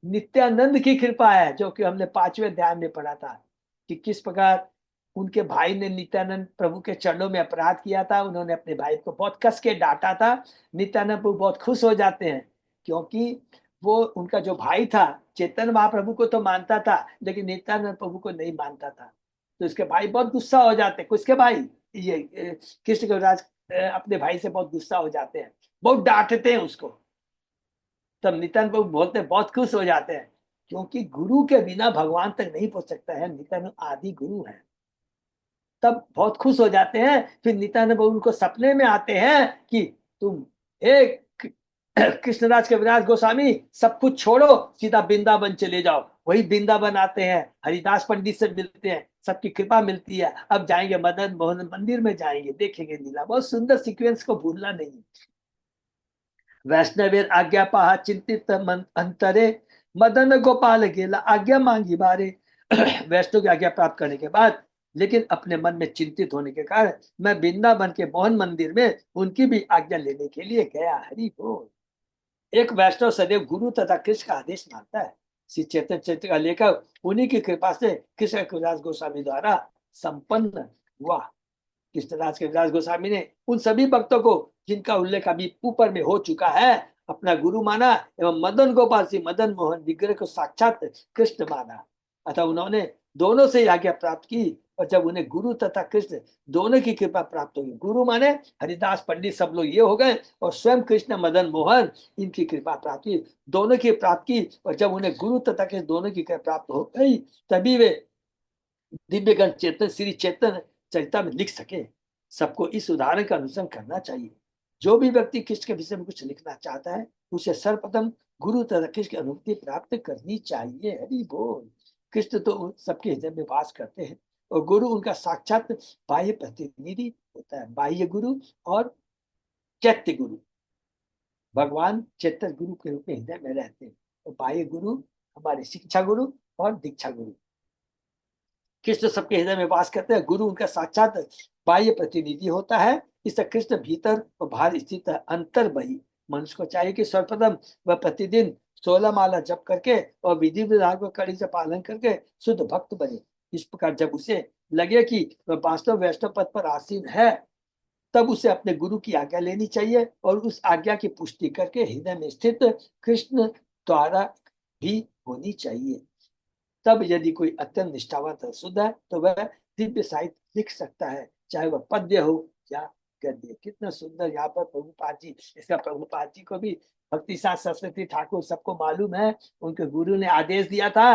नित्यानंद की कृपा है, जो कि हमने 5वें अध्याय में पढ़ा था कि किस प्रकार उनके भाई ने नित्यानंद प्रभु के चरणों में अपराध किया था, उन्होंने अपने भाई को बहुत कस के डांटा था। नित्यानंद प्रभु बहुत खुश हो जाते हैं क्योंकि वो उनका जो भाई था चेतन महाप्रभु को तो मानता था लेकिन नित्यानंद प्रभु को नहीं मानता था। तो इसके भाई बहुत गुस्सा हो जाते हैं। किसके भाई? ये कृष्ण कविराज अपने भाई से बहुत गुस्सा हो जाते हैं, बहुत डांटते हैं उसको। तब नित्यानंद प्रभु बोलते हैं, बहुत खुश हो जाते हैं क्योंकि गुरु के बिना भगवान तक नहीं पहुंच सकता है, नित्यानंद आदि गुरु है। तब बहुत खुश हो जाते हैं। फिर नित्यानंद प्रभु उनको सपने में आते हैं कि तुम एक कृष्णराज के विराज गोस्वामी सब कुछ छोड़ो, सीधा वृंदावन चले जाओ। वही वृंदावन आते हैं, हरिदास पंडित से मिलते हैं, सबकी कृपा मिलती है। अब जाएंगे मदन मोहन मंदिर में, जाएंगे देखेंगे लीला। बहुत सुंदर सीक्वेंस को भूलना नहीं। वैष्णवेर आज्ञा पाहा चिंतित अंतरे मदन गोपाल गेला आज्ञा मांगी बारे। वैष्णव की आज्ञा प्राप्त करने के बाद लेकिन अपने मन में चिंतित होने के कारण मैं वृंदावन के मोहन मंदिर में उनकी भी आज्ञा लेने के लिए गया। हरि बोल। एक वैष्णव सदैव गुरु तथा कृष्ण का आदेश मानता है। श्री चैतन्य चरित्र का लेखक उन्हीं की कृपा से कृष्ण कविराज गोस्वामी द्वारा संपन्न हुआ। कृष्णदास कविराज गोस्वामी ने उन सभी भक्तों को जिनका उल्लेख अभी ऊपर में हो चुका है अपना गुरु माना एवं मदन गोपाल सिंह मदन मोहन विग्रह को साक्षात कृष्ण माना। अतः उन्होंने दोनों से आज्ञा प्राप्त की और जब उन्हें गुरु तथा कृष्ण दोनों की कृपा प्राप्त होगी, गुरु माने हरिदास पंडित सब लोग ये हो गए और स्वयं कृष्ण मदन मोहन इनकी कृपा प्राप्त की, दोनों की प्राप्त की। और जब उन्हें गुरु तथा कृष्ण दोनों की कृपा प्राप्त हो गई तभी वे दिव्य ग्रंथ चेतन श्री चेतन चरिता में लिख सके। सबको इस उदाहरण का अनुसरण करना चाहिए। जो भी व्यक्ति कृष्ण के विषय में कुछ लिखना चाहता है उसे सर्वप्रथम गुरु तथा कृष्ण की अनुभूति प्राप्त करनी चाहिए। हरि बोल। कृष्ण तो सबके हृदय में वास करते हैं और गुरु उनका साक्षात बाह्य प्रतिनिधि होता है। बाह्य गुरु और चैत्य गुरु, भगवान चैत्य गुरु के रूप में हृदय में रहते हैं और बाह्य गुरु हमारे शिक्षा गुरु और दीक्षा गुरु। कृष्ण सबके हृदय में वास करते हैं, गुरु उनका साक्षात बाह्य प्रतिनिधि होता है। इससे कृष्ण भीतर और बाहर स्थित है, अंतर बही। मनुष्य को चाहिए कि सर्वप्रथम वह प्रतिदिन 16 माला जप करके और विधि विधान को कड़ी से पालन करके शुद्ध भक्त बने। इस प्रकार जब उसे लगे कि वह वास्तव वैष्णव पद पर आसीन है तब उसे अपने गुरु की आज्ञा लेनी चाहिए और उस आज्ञा की पुष्टि करके हृदय में स्थित कृष्ण द्वारा भी होनी चाहिए। तब यदि कोई अत्यंत निष्ठावंत शुद्ध है तो वह दिव्य साहित्य लिख सकता है, चाहे वह पद्य हो या गद्य। कितना सुंदर यहाँ पर प्रभुपाद जी, इसका प्रभुपाद जी को भी भक्ति साथ सरस्वती ठाकुर सबको मालूम है। उनके गुरु ने आदेश दिया था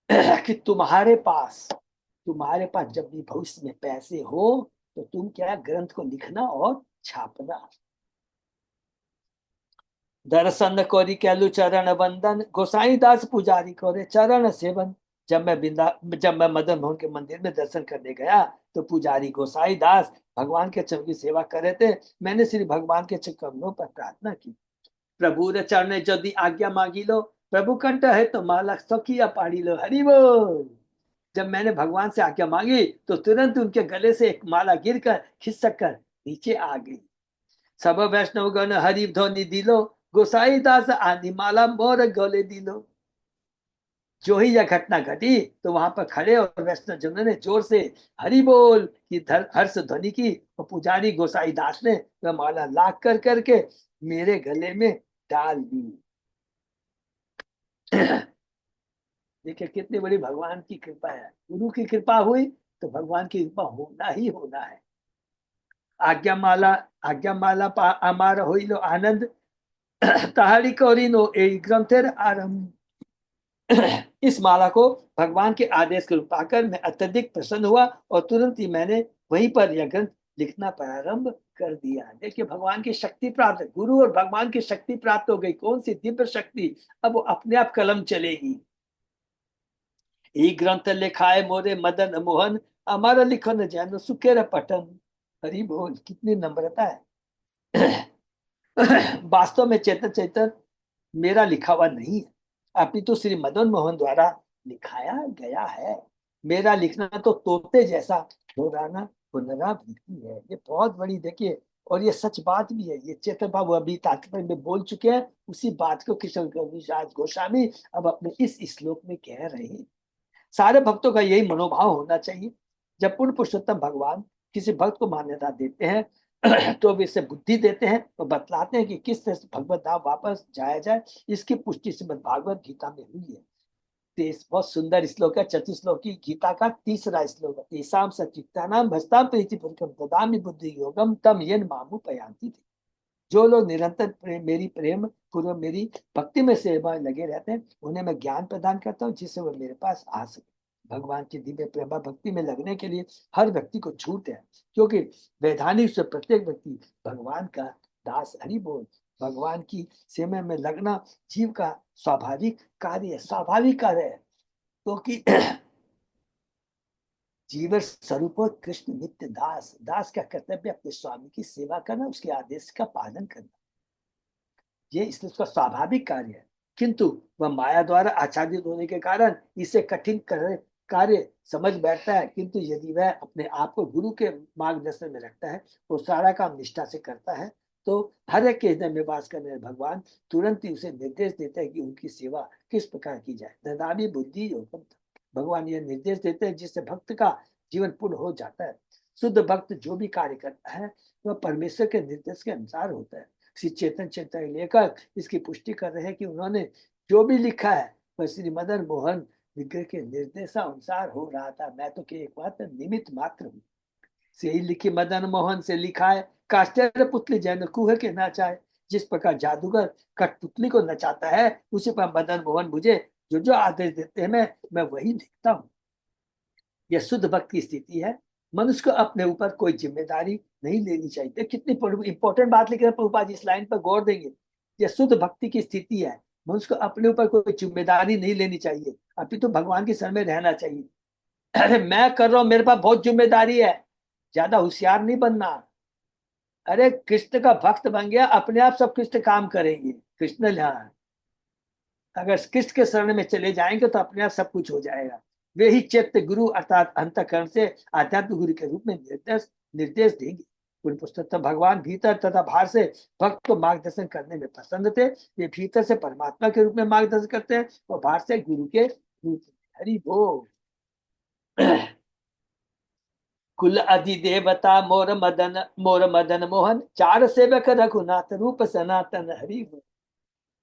कि तुम्हारे पास जब भी भविष्य में पैसे हो तो तुम क्या ग्रंथ को लिखना और छापना। दर्शन कोरी कैलु चरण बंदन गोसाई दास पुजारी करे चरण सेवन जब मैं मदन मोहन के मंदिर में दर्शन करने गया तो पुजारी गोसाई दास भगवान के चरणों की सेवा कर रहे थे। मैंने श्री भगवान के चरणों पर प्रार्थना की, प्रभु रे चरण यदि आज्ञा मांगी लो, प्रभु कंठ है तो माला सखिया पाड़ी लो, हरि बोल। जब मैंने भगवान से आज्ञा मांगी तो तुरंत उनके गले से एक माला गिरकर खिसक कर नीचे आ गई। सब वैष्णव गण हरि ध्वनि दिलो, गोसाई दास आदि माला मोर गले दिलो। जो ही यह घटना घटी तो वहां पर खड़े और वैष्णव जनों ने जोर से हरि बोल की हर्ष ध्वनि की और पुजारी गोसाई दास ने वह माला लाख कर करके मेरे गले में डाल दी। देखिए कितनी बड़ी भगवान की कृपा है। गुरु की कृपा हुई तो भगवान की कृपा होना ही होना है। आज्ञा माला अमार होइलो आनंद, ताहारी कौरिनो ए ग्रंथेर आरंभ। इस माला को भगवान के आदेश के पाकर मैं अत्यधिक प्रसन्न हुआ और तुरंत ही मैंने वहीं पर यह ग्रंथ लिखना प्रारंभ कर दिया। देखिए भगवान की शक्ति प्राप्त, गुरु और भगवान की शक्ति प्राप्त हो गई। कौन सी दिव्य शक्ति, अब वो अपने आप कलम चलेगी। ई ग्रंथ लिखाए मोरे मदन मोहन, हमारा लिखन जैन सुखेर पठन। हरि बोल, कितनी नम्रता है। वास्तव में चेतन चेतन मेरा लिखा हुआ नहीं है, अपितु श्री मदन मोहन द्वारा लिखाया गया है। मेरा लिखना तो तोते जैसा दोहराना पुनरावृत्ति है। ये बहुत बड़ी, देखिए, और ये सच बात भी है। ये चेतन बाबू अभी तात्पर्य में बोल चुके हैं, उसी बात को कृष्ण कविराज गोस्वामी अब अपने इस श्लोक में कह रहे हैं। सारे भक्तों का यही मनोभाव होना चाहिए। जब पूर्ण पुरुषोत्तम भगवान किसी भक्त को मान्यता देते हैं तो वे इसे बुद्धि देते हैं और बतलाते हैं कि किस तरह से भगवत धाम वापस जाया जाए। इसकी पुष्टि श्रीमद् भागवत गीता में हुई है। बहुत सुंदर श्लोक है, चतुश्लोकी गीता का 3रा श्लोक है। तेषां सचित्तानां भस्तां प्रीतिपूर्वकं ददामि बुद्धि योगम तम येन मामुपयान्ति थे। जो लोग निरंतर मेरी प्रेम पूर्व मेरी भक्ति में सेवा लगे रहते हैं, उन्हें मैं ज्ञान प्रदान करता हूँ जिससे वो मेरे पास आ सके। भगवान की दिव्य प्रेमा भक्ति में लगने के लिए हर व्यक्ति को छूट है, क्योंकि वैधानिक से प्रत्येक व्यक्ति भगवान का दास। हरि बोल। भगवान की सेवा में लगना जीव का स्वाभाविक कार्य है, स्वाभाविक कार्य है, क्योंकि जीवन स्वरूप कृष्ण नित्य दास। दास का कर्तव्य अपने स्वामी की सेवा करना, उसके आदेश का पालन करना, ये इसलिए उसका स्वाभाविक कार्य है। किंतु वह माया द्वारा आच्छादित होने के कारण इसे कठिन कार्य समझ बैठता है। किंतु यदि वह अपने आप को गुरु के मार्गदर्शन में रखता है, वो सारा काम निष्ठा से करता है, तो हर एक के हृदय में वास करने भगवान तुरंत ही उसे निर्देश देते हैं कि उनकी सेवा किस प्रकार की जाए। ददामि बुद्धि योगम, भगवान यह निर्देश देते हैं जिससे भक्त का जीवन पूर्ण हो जाता है। शुद्ध भक्त जो भी कार्य करता है वह परमेश्वर के निर्देश के अनुसार होता है। श्री चेतन चेतन लेकर इसकी पुष्टि कर रहे हैं कि उन्होंने जो भी लिखा है वह श्री मदन मोहन विग्रह के निर्देशानुसार हो रहा था। मैं तो एक बात निमित्त मात्र हूँ। से ही लिखी मदन मोहन से लिखा है, काष्टर पुतली जैन कुह के नचाए। जिस प्रकार जादूगर कठपुतली को नचाता है, उसी पर मदन मोहन मुझे जो जो आदेश देते हैं मैं वही लिखता हूँ। यह शुद्ध भक्त की स्थिति है। मनुष्य को अपने ऊपर कोई जिम्मेदारी नहीं लेनी चाहिए। कितनी इंपॉर्टेंट बात लिख रहे हैं प्रभुपाद, इस लाइन पर गौर देंगे। यह शुद्ध भक्ति की स्थिति है। मनुष्य को अपने ऊपर कोई जिम्मेदारी नहीं लेनी चाहिए, अभी तो भगवान की शरण में रहना चाहिए। अरे मैं कर रहा हूं, मेरे पास बहुत जिम्मेदारी है, ज्यादा होशियार नहीं बनना। अरे कृष्ण का भक्त बन गया, अपने आप सब कृष्ण काम करेंगे। कृष्ण, हाँ, अगर कृष्ण के शरण में चले जाएंगे तो अपने आप सब कुछ हो जाएगा। वे ही चैत्य गुरु अर्थात अंतःकरण से आध्यात्मिक गुरु के रूप में निर्देश देंगे। पूर्ण पुस्तक भगवान भीतर तथा बाहर से भक्त को मार्गदर्शन करने में पसंद थे। वे भीतर से परमात्मा के रूप में मार्गदर्शन करते हैं और बाहर से गुरु के रूप में। हरि बोल। कुल अधिदेवता मोर मदन मोहन, चार सेवक रघुनाथ रूप सनातन। हरि बोल।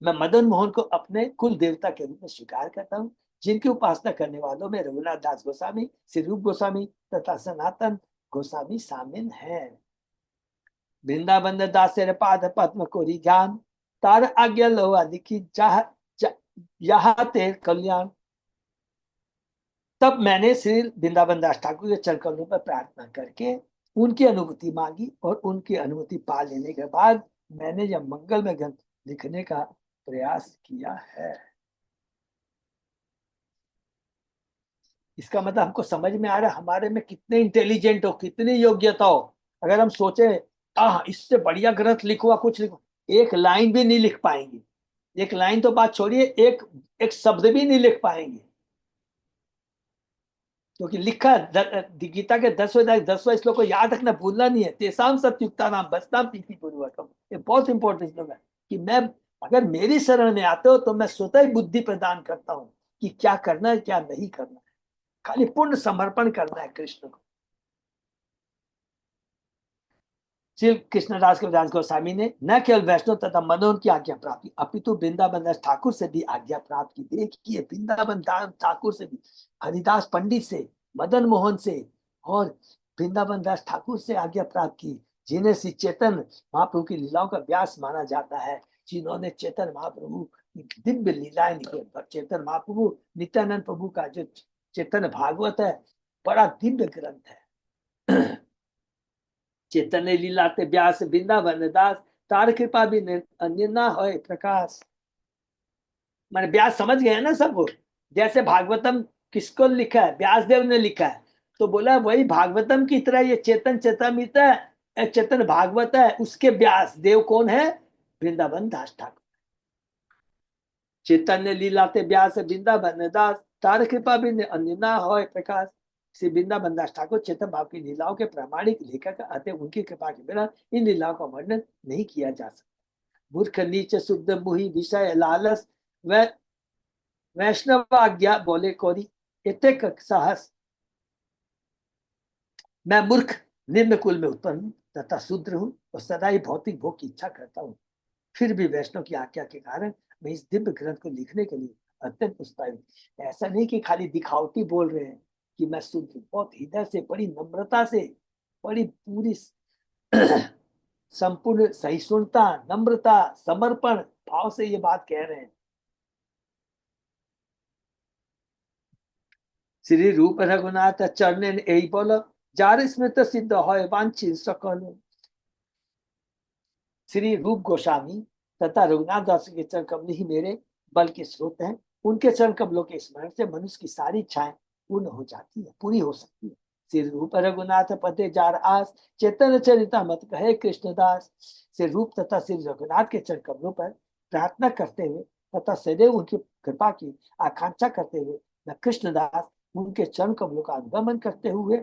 मैं मदन मोहन को अपने कुल देवता के रूप में स्वीकार करता हूँ, जिनकी उपासना करने वालों में रघुनाथ दास गोस्वामी, श्री रूप गोस्वामी तथा सनातन गोस्वामी शामिल हैं। वृंदावन दास पाद पद्म कोरी ध्यान, तार आज्ञा लोहा लिखी यहाँ ते कल्याण। तब मैंने श्री वृंदावन दास ठाकुर के चरणों पर प्रार्थना करके उनकी अनुमति मांगी और उनकी अनुमति पा लेने के बाद मैंने यह मंगलमय ग्रंथ लिखने का प्रयास किया है। इसका मतलब हमको समझ में आ रहा है हमारे में कितने इंटेलिजेंट हो, कितनी योग्यता हो। अगर हम सोचे इससे बढ़िया ग्रंथ लिखो, कुछ लिखो, एक लाइन भी नहीं लिख पाएंगे। एक लाइन तो बात छोड़िए, एक एक शब्द भी नहीं लिख पाएंगे, क्योंकि लिखा गीता के 10वें श्लोक को याद रखना, भूलना नहीं है। तेसाम सत्युक्ता नाम बसताम प्रीति पूर्वकम, ये बहुत इंपॉर्टेंट श्लोक है कि मैं, अगर मेरी शरण में आते हो तो मैं स्वतः ही बुद्धि प्रदान करता हूँ कि क्या करना है क्या नहीं करना है। खाली पूर्ण समर्पण करना है कृष्ण को। श्री कृष्णदास कविराज गोस्वामी ने न केवल वैष्णव तथा मनोहर की आज्ञा प्राप्त, अपितु वृंदावन दास ठाकुर से भी आज्ञा प्राप्त की। देखिए, वृंदावन दास ठाकुर से भी, हरिदास पंडित से, मदन मोहन से और वृंदावन दास ठाकुर से आज्ञा प्राप्त की, जिन्हें श्री चैतन्य महाप्रभु की लीलाओं का व्यास माना जाता है, जिन्होंने चैतन्य महाप्रभु की दिव्य लीलाएं लिखी। चैतन्य महाप्रभु नित्यानंद प्रभु का जो चैतन्य भागवत है, बड़ा दिव्य ग्रंथ है। चैतन्य लीलाते व्यास वृंदावन दास, तार कृपा भी अन्य ना होए प्रकाश। मैंने व्यास समझ गए ना सब। जैसे भागवतम किसको लिखा है, व्यास देव ने लिखा है, तो बोला वही भागवतम की तरह ये चेतन चेतामृत है, चेतन भागवत है, उसके व्यास देव कौन है, वृंदावन दास ठाकुर। चैतन्य लीलाते व्यास वृंदावन दास, तार कृपा भी अन्य ना होए प्रकाश। श्री वृंदावन दास ठाकुर चेतन भाव की लीलाओं के प्रामाणिक लेखक अतः उनकी कृपा के बिना इन लीलाओं का वर्णन नहीं किया जा सकता। मूर्ख नीच शुद्ध मुहि विषय लालस व वैष्णव आज्ञा बोले कोरी इतक साहस। मैं मूर्ख निम्न कुल में उत्पन्न तथा शूद्र हूँ और सदा ही भौतिक भोग की इच्छा करता हूँ, फिर भी वैष्णव की आज्ञा के कारण मैं इस दिव्य ग्रंथ को लिखने के लिए अत्यंत उत्साहित। ऐसा नहीं कि खाली दिखावटी बोल रहे हैं कि मैं शुद्ध, बहुत हृदय से, बड़ी नम्रता से, बड़ी पूरी संपूर्ण सहिष्णुता, नम्रता, समर्पण भाव से ये बात कह रहे हैं। श्री रूप रघुनाथ चरण यही बोलो, जार स्मृत सिद्ध हो वांछित सकल। श्री रूप गोस्वामी तथा रघुनाथ दास के चरण कमल ही मेरे बल के स्रोत हैं। उनके चरण कमलों के स्मरण से मनुष्य की सारी इच्छाएं पूर्ण हो जाती है, पूरी हो सकती है। श्री रूप रघुनाथ पते जार आस, चेतन चरिता मत कहे कृष्णदास। श्री रूप तथा श्री रघुनाथ के चरण कमलों पर प्रार्थना करते हुए तथा सदैव उनकी कृपा की आकांक्षा करते हुए मैं कृष्णदास उनके चरण कमलों का अनुगमन करते हुए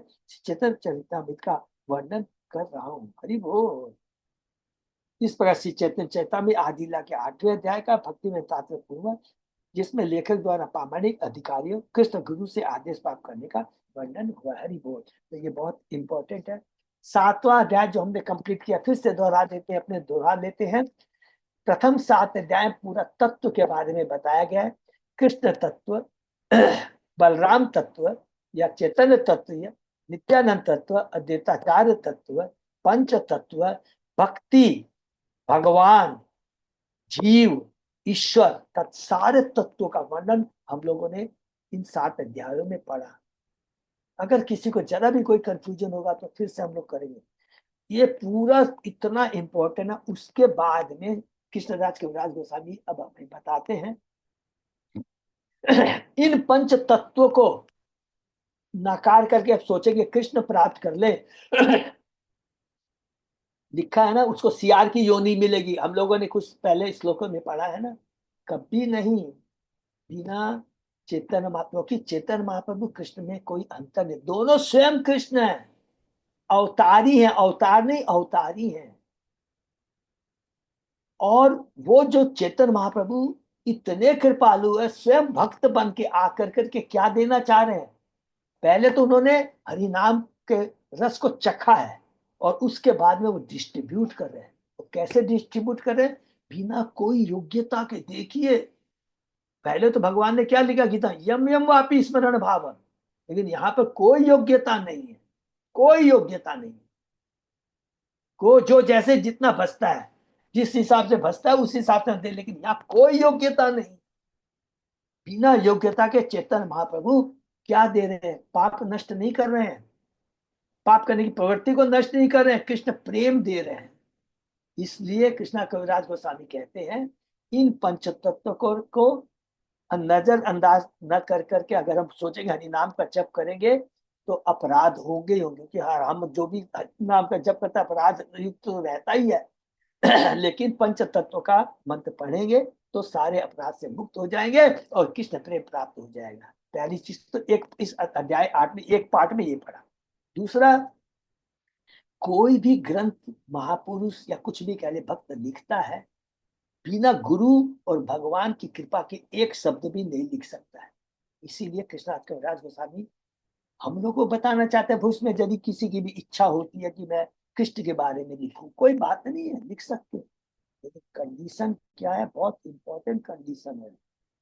चेतन चरितामृत का वर्णन कर रहा हूँ। हरि बोल। इस प्रकार श्री चैतन्य चैतामृत आदिला के 8वें अध्याय का भक्ति में तात्पर्य पूर्व, जिसमें लेखक द्वारा प्रामाणिक अधिकारियों कृष्ण गुरु से आदेश प्राप्त करने का वर्णन हुआ। हरि बोल। तो ये बहुत इंपॉर्टेंट है। 7वां अध्याय जो हमने कंप्लीट किया, फिर से दोहरा देते हैं, अपने दोहरा लेते हैं। प्रथम 7 अध्याय पूरा तत्व के बारे में बताया गया है। कृष्ण तत्व, बलराम तत्व या चैतन्य तत्व या नित्यानंद तत्व, अद्वैताचार्य तत्व, पंच तत्व, भक्ति, भगवान, जीव, ईश्वर तत् सारे तत्वों का वर्णन हम लोगों ने इन 7 अध्यायों में पढ़ा। अगर किसी को जरा भी कोई कंफ्यूजन होगा तो फिर से हम लोग करेंगे। ये पूरा इतना इंपॉर्टेंट है। उसके बाद में कृष्णदास कविराज गोस्वामी अब हमें बताते हैं इन पंच तत्वों को नकार करके अब सोचेंगे कृष्ण प्राप्त कर ले। लिखा है ना, उसको सियार की योनि मिलेगी। हम लोगों ने कुछ पहले श्लोकों में पढ़ा है ना, कभी नहीं। बिना चेतन महाप्रभु की, चेतन महाप्रभु कृष्ण में कोई अंतर नहीं, दोनों स्वयं कृष्ण है, अवतारी है, अवतार नहीं अवतारी है। और वो जो चेतन महाप्रभु इतने कृपालु है, स्वयं भक्त बन के आकर करके क्या देना चाह रहे हैं। पहले तो उन्होंने हरि नाम के रस को चखा है और उसके बाद में वो डिस्ट्रीब्यूट कर रहे हैं। तो कैसे डिस्ट्रीब्यूट कर रहे हैं, बिना कोई योग्यता के। देखिए, पहले तो भगवान ने क्या लिखा गीता, यम यम वापी स्मरण भाव, लेकिन यहाँ पर कोई योग्यता नहीं है, कोई योग्यता नहीं। को जो जैसे जितना बचता है, जिस हिसाब से बचता है उस हिसाब से दे, लेकिन यहाँ कोई योग्यता नहीं। बिना योग्यता के चेतन महाप्रभु क्या दे रहे हैं, पाप नष्ट नहीं कर रहे हैं, पाप करने की प्रवृत्ति को नष्ट नहीं कर रहे हैं, कृष्ण प्रेम दे रहे हैं। इसलिए कृष्णा कविराज गोस्वामी कहते हैं इन पंचतत्व को नजरअंदाज न कर करके अगर हम सोचेंगे हरि नाम का जप करेंगे तो अपराध होंगे ही होंगे, कि हाँ हम जो भी हरि नाम का जप करता है अपराध युक्त तो रहता ही है लेकिन पंच तत्व का मंत्र पढ़ेंगे तो सारे अपराध से मुक्त हो जाएंगे और कृष्ण प्रेम प्राप्त हो जाएगा। पहली चीज तो एक इस अध्याय 8 में एक पार्ट में ये पढ़ा। दूसरा, कोई भी ग्रंथ महापुरुष या कुछ भी कह ले भक्त लिखता है, बिना गुरु और भगवान की कृपा के एक शब्द भी नहीं लिख सकता है। इसीलिए कृष्णदास कविराज गोस्वामी हम लोग को बताना चाहते हैं, उसमें यदि किसी की भी इच्छा होती है कि मैं कृष्ण के बारे में लिखूं, कोई बात नहीं है, लिख सकते, लेकिन कंडीशन क्या है, बहुत इंपॉर्टेंट कंडीशन है।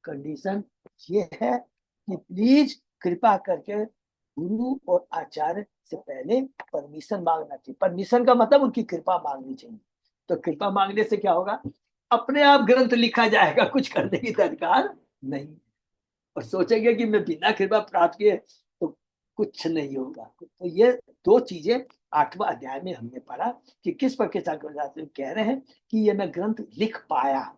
कंडीशन ये है कि प्लीज कृपा करके गुरु और आचार्य से पहले परमिशन मांगना चाहिए। परमिशन का मतलब उनकी कृपा मांगनी चाहिए। तो कृपा मांगने से क्या होगा, अपने आप ग्रंथ लिखा जाएगा, कुछ करने की दरकार नहीं। और सोचेंगे कि मैं बिना कृपा प्राप्त किए तो कुछ नहीं होगा। तो ये दो चीजें 8वां अध्याय में हमने पढ़ा कि किस प्रकार कह रहे हैं कि ये मैं ग्रंथ लिख पाया,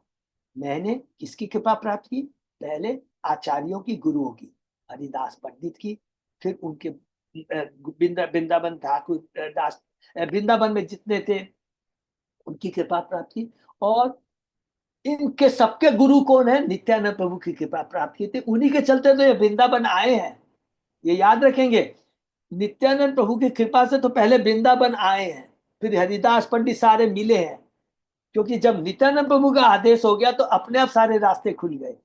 मैंने किसकी कृपा प्राप्त की, पहले आचार्यों की, गुरुओं की, हरिदास पंडित की, फिर उनके वृंदावन ठाकुर दास, वृंदावन में जितने थे उनकी कृपा प्राप्त की। और इनके सबके गुरु कौन है, नित्यानंद प्रभु की कृपा प्राप्त की थी, उन्हीं के चलते तो ये वृंदावन आए हैं। ये याद रखेंगे, नित्यानंद प्रभु की कृपा से तो पहले वृंदावन आए हैं, फिर हरिदास पंडित सारे मिले हैं। क्योंकि जब नित्यानंद प्रभु का आदेश हो गया तो अपने आप सारे रास्ते खुल गए।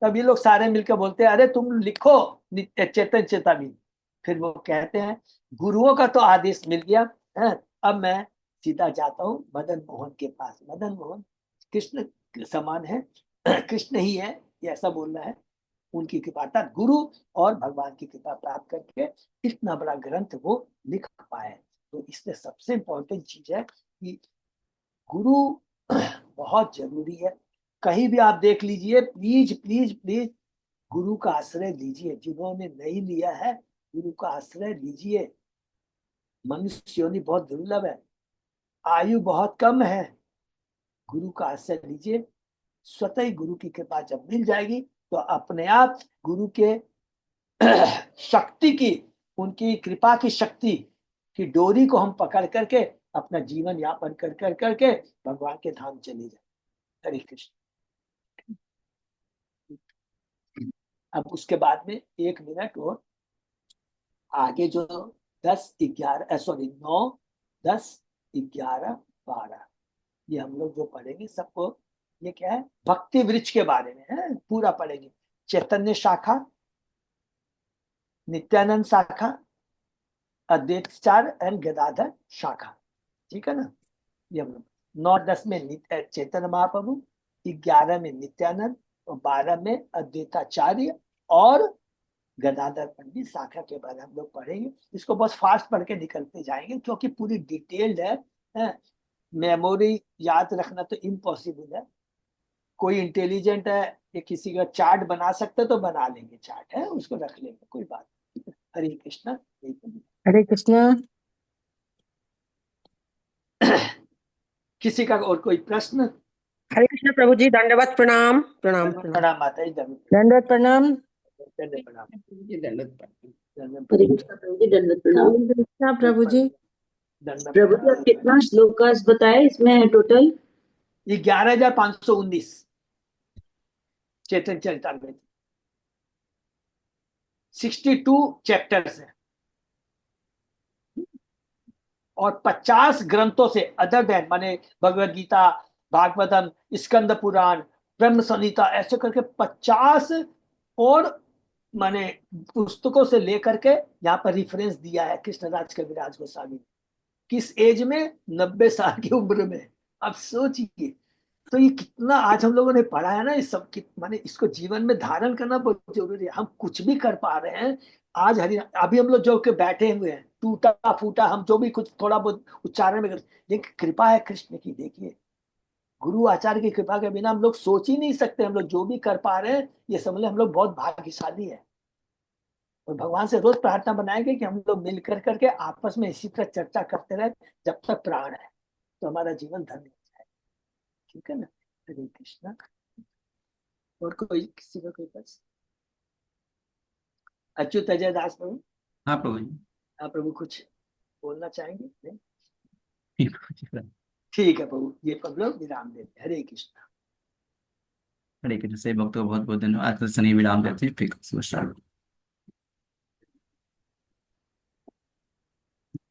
तब ये लोग सारे मिलकर बोलते हैं अरे तुम लिखो चेतन चेतावनी। फिर वो कहते हैं गुरुओं का तो आदेश मिल गया है, अब मैं सीधा जाता हूँ मदन मोहन के पास। मदन मोहन कृष्ण समान है, कृष्ण ही है, ये ऐसा बोलना है। उनकी कृपा अर्थात गुरु और भगवान की कृपा प्राप्त करके इतना बड़ा ग्रंथ वो लिख पाए। तो इसमें सबसे इंपॉर्टेंट चीज है कि गुरु बहुत जरूरी है। कहीं भी आप देख लीजिए, प्लीज प्लीज प्लीज गुरु का आश्रय लीजिए। जिन्होंने नहीं लिया है गुरु का आश्रय लीजिए। मनुष्य योनि बहुत दुर्लभ है, आयु बहुत कम है, गुरु का आश्रय लीजिए। स्वतः ही गुरु की कृपा जब मिल जाएगी तो अपने आप गुरु के शक्ति की, उनकी कृपा की शक्ति की डोरी को हम पकड़ करके अपना जीवन यापन कर कर करके भगवान के धाम चले जाए। हरे कृष्ण। अब उसके बाद में 1 मिनट और आगे जो 9, 10, 11, 12 ये हम लोग जो पढ़ेंगे सबको, ये क्या है, भक्ति वृक्ष के बारे में है, पूरा पढ़ेंगे। चैतन्य शाखा, नित्यानंद शाखा, अद्वैत चार एंड गदाधर शाखा, ठीक है ना। ये हम लोग 9, 10 में चैतन्य महाप्रभु, 11 में नित्यानंद और 12 में अद्वैताचार्य और गदाधर पंडित शाखा के बारे में हम लोग पढ़ेंगे। इसको बस फास्ट पढ़ के निकलते जाएंगे क्योंकि पूरी डिटेल्ड है। मेमोरी याद रखना तो इम्पॉसिबल है। कोई इंटेलिजेंट है ये किसी का चार्ट बना सकते तो बना लेंगे, चार्ट है उसको रख लेंगे, कोई बात नहीं। हरे कृष्णा। हरे कृष्णा। किसी का और कोई प्रश्न? हरे कृष्णा प्रभु जी, दंडवत प्रणाम। प्रणाम प्रणाम। प्रणाम माता जी, दंडवत प्रणाम। दंडवत प्रणाम। दंडवत प्रणाम। हरे कृष्णा प्रभु जी, दंडवत प्रणाम। हरे कृष्णा प्रभु जी। दंडवत प्रभु जी, आप कितना श्लोकास बताए इसमें है टोटल? ये 11,519 चैतन्य चरितामृत, 62 चैप्टर्स है और 50 ग्रंथों से अदर देन माने भगवद गीता, भागवतम, स्कंद पुराण, ब्रह्म संहिता, ऐसे करके 50 और माने पुस्तकों से लेकर के यहाँ पर रिफरेंस दिया है कृष्णराज कविराज गोस्वामी ने। किस एज में? 90 साल की उम्र में। अब सोचिए, तो ये कितना आज हम लोगों ने पढ़ा है ना, इस सब की माने इसको जीवन में धारण करना बहुत जरूरी है। हम कुछ भी कर पा रहे हैं आज हरि, अभी हम लोग जो के बैठे हुए हैं टूटा फूटा, हम जो भी कुछ थोड़ा बहुत उच्चारण में लेकिन कृपा है कृष्ण की। देखिए गुरु आचार्य की कृपा के बिना हम लोग सोच ही नहीं सकते। हम लोग जो भी कर पा रहे हैं ये समझ हम लोग बहुत भाग्यशाली है। और भगवान से रोज प्रार्थना बनाएंगे कि हम लोग मिल कर करके आपस में इसी तरह चर्चा करते रहे जब तक प्राण है, तो हमारा जीवन धन्य हो जाए। ठीक है ना। हरे कृष्णा। और कोई किसी का कोई प्रश्न? अच्युत अजय दास प्रभु। हाँ प्रभु जी। हाँ प्रभु, कुछ बोलना चाहेंगे? नहीं? ठीक है। ठीक है प्रभु, ये हम लोग विराम देते हैं। हरे कृष्ण। हरे कृष्ण। से भक्तों को बहुत बहुत धन्यवाद। आज तो शनि विराम देते हैं, फिर सुबह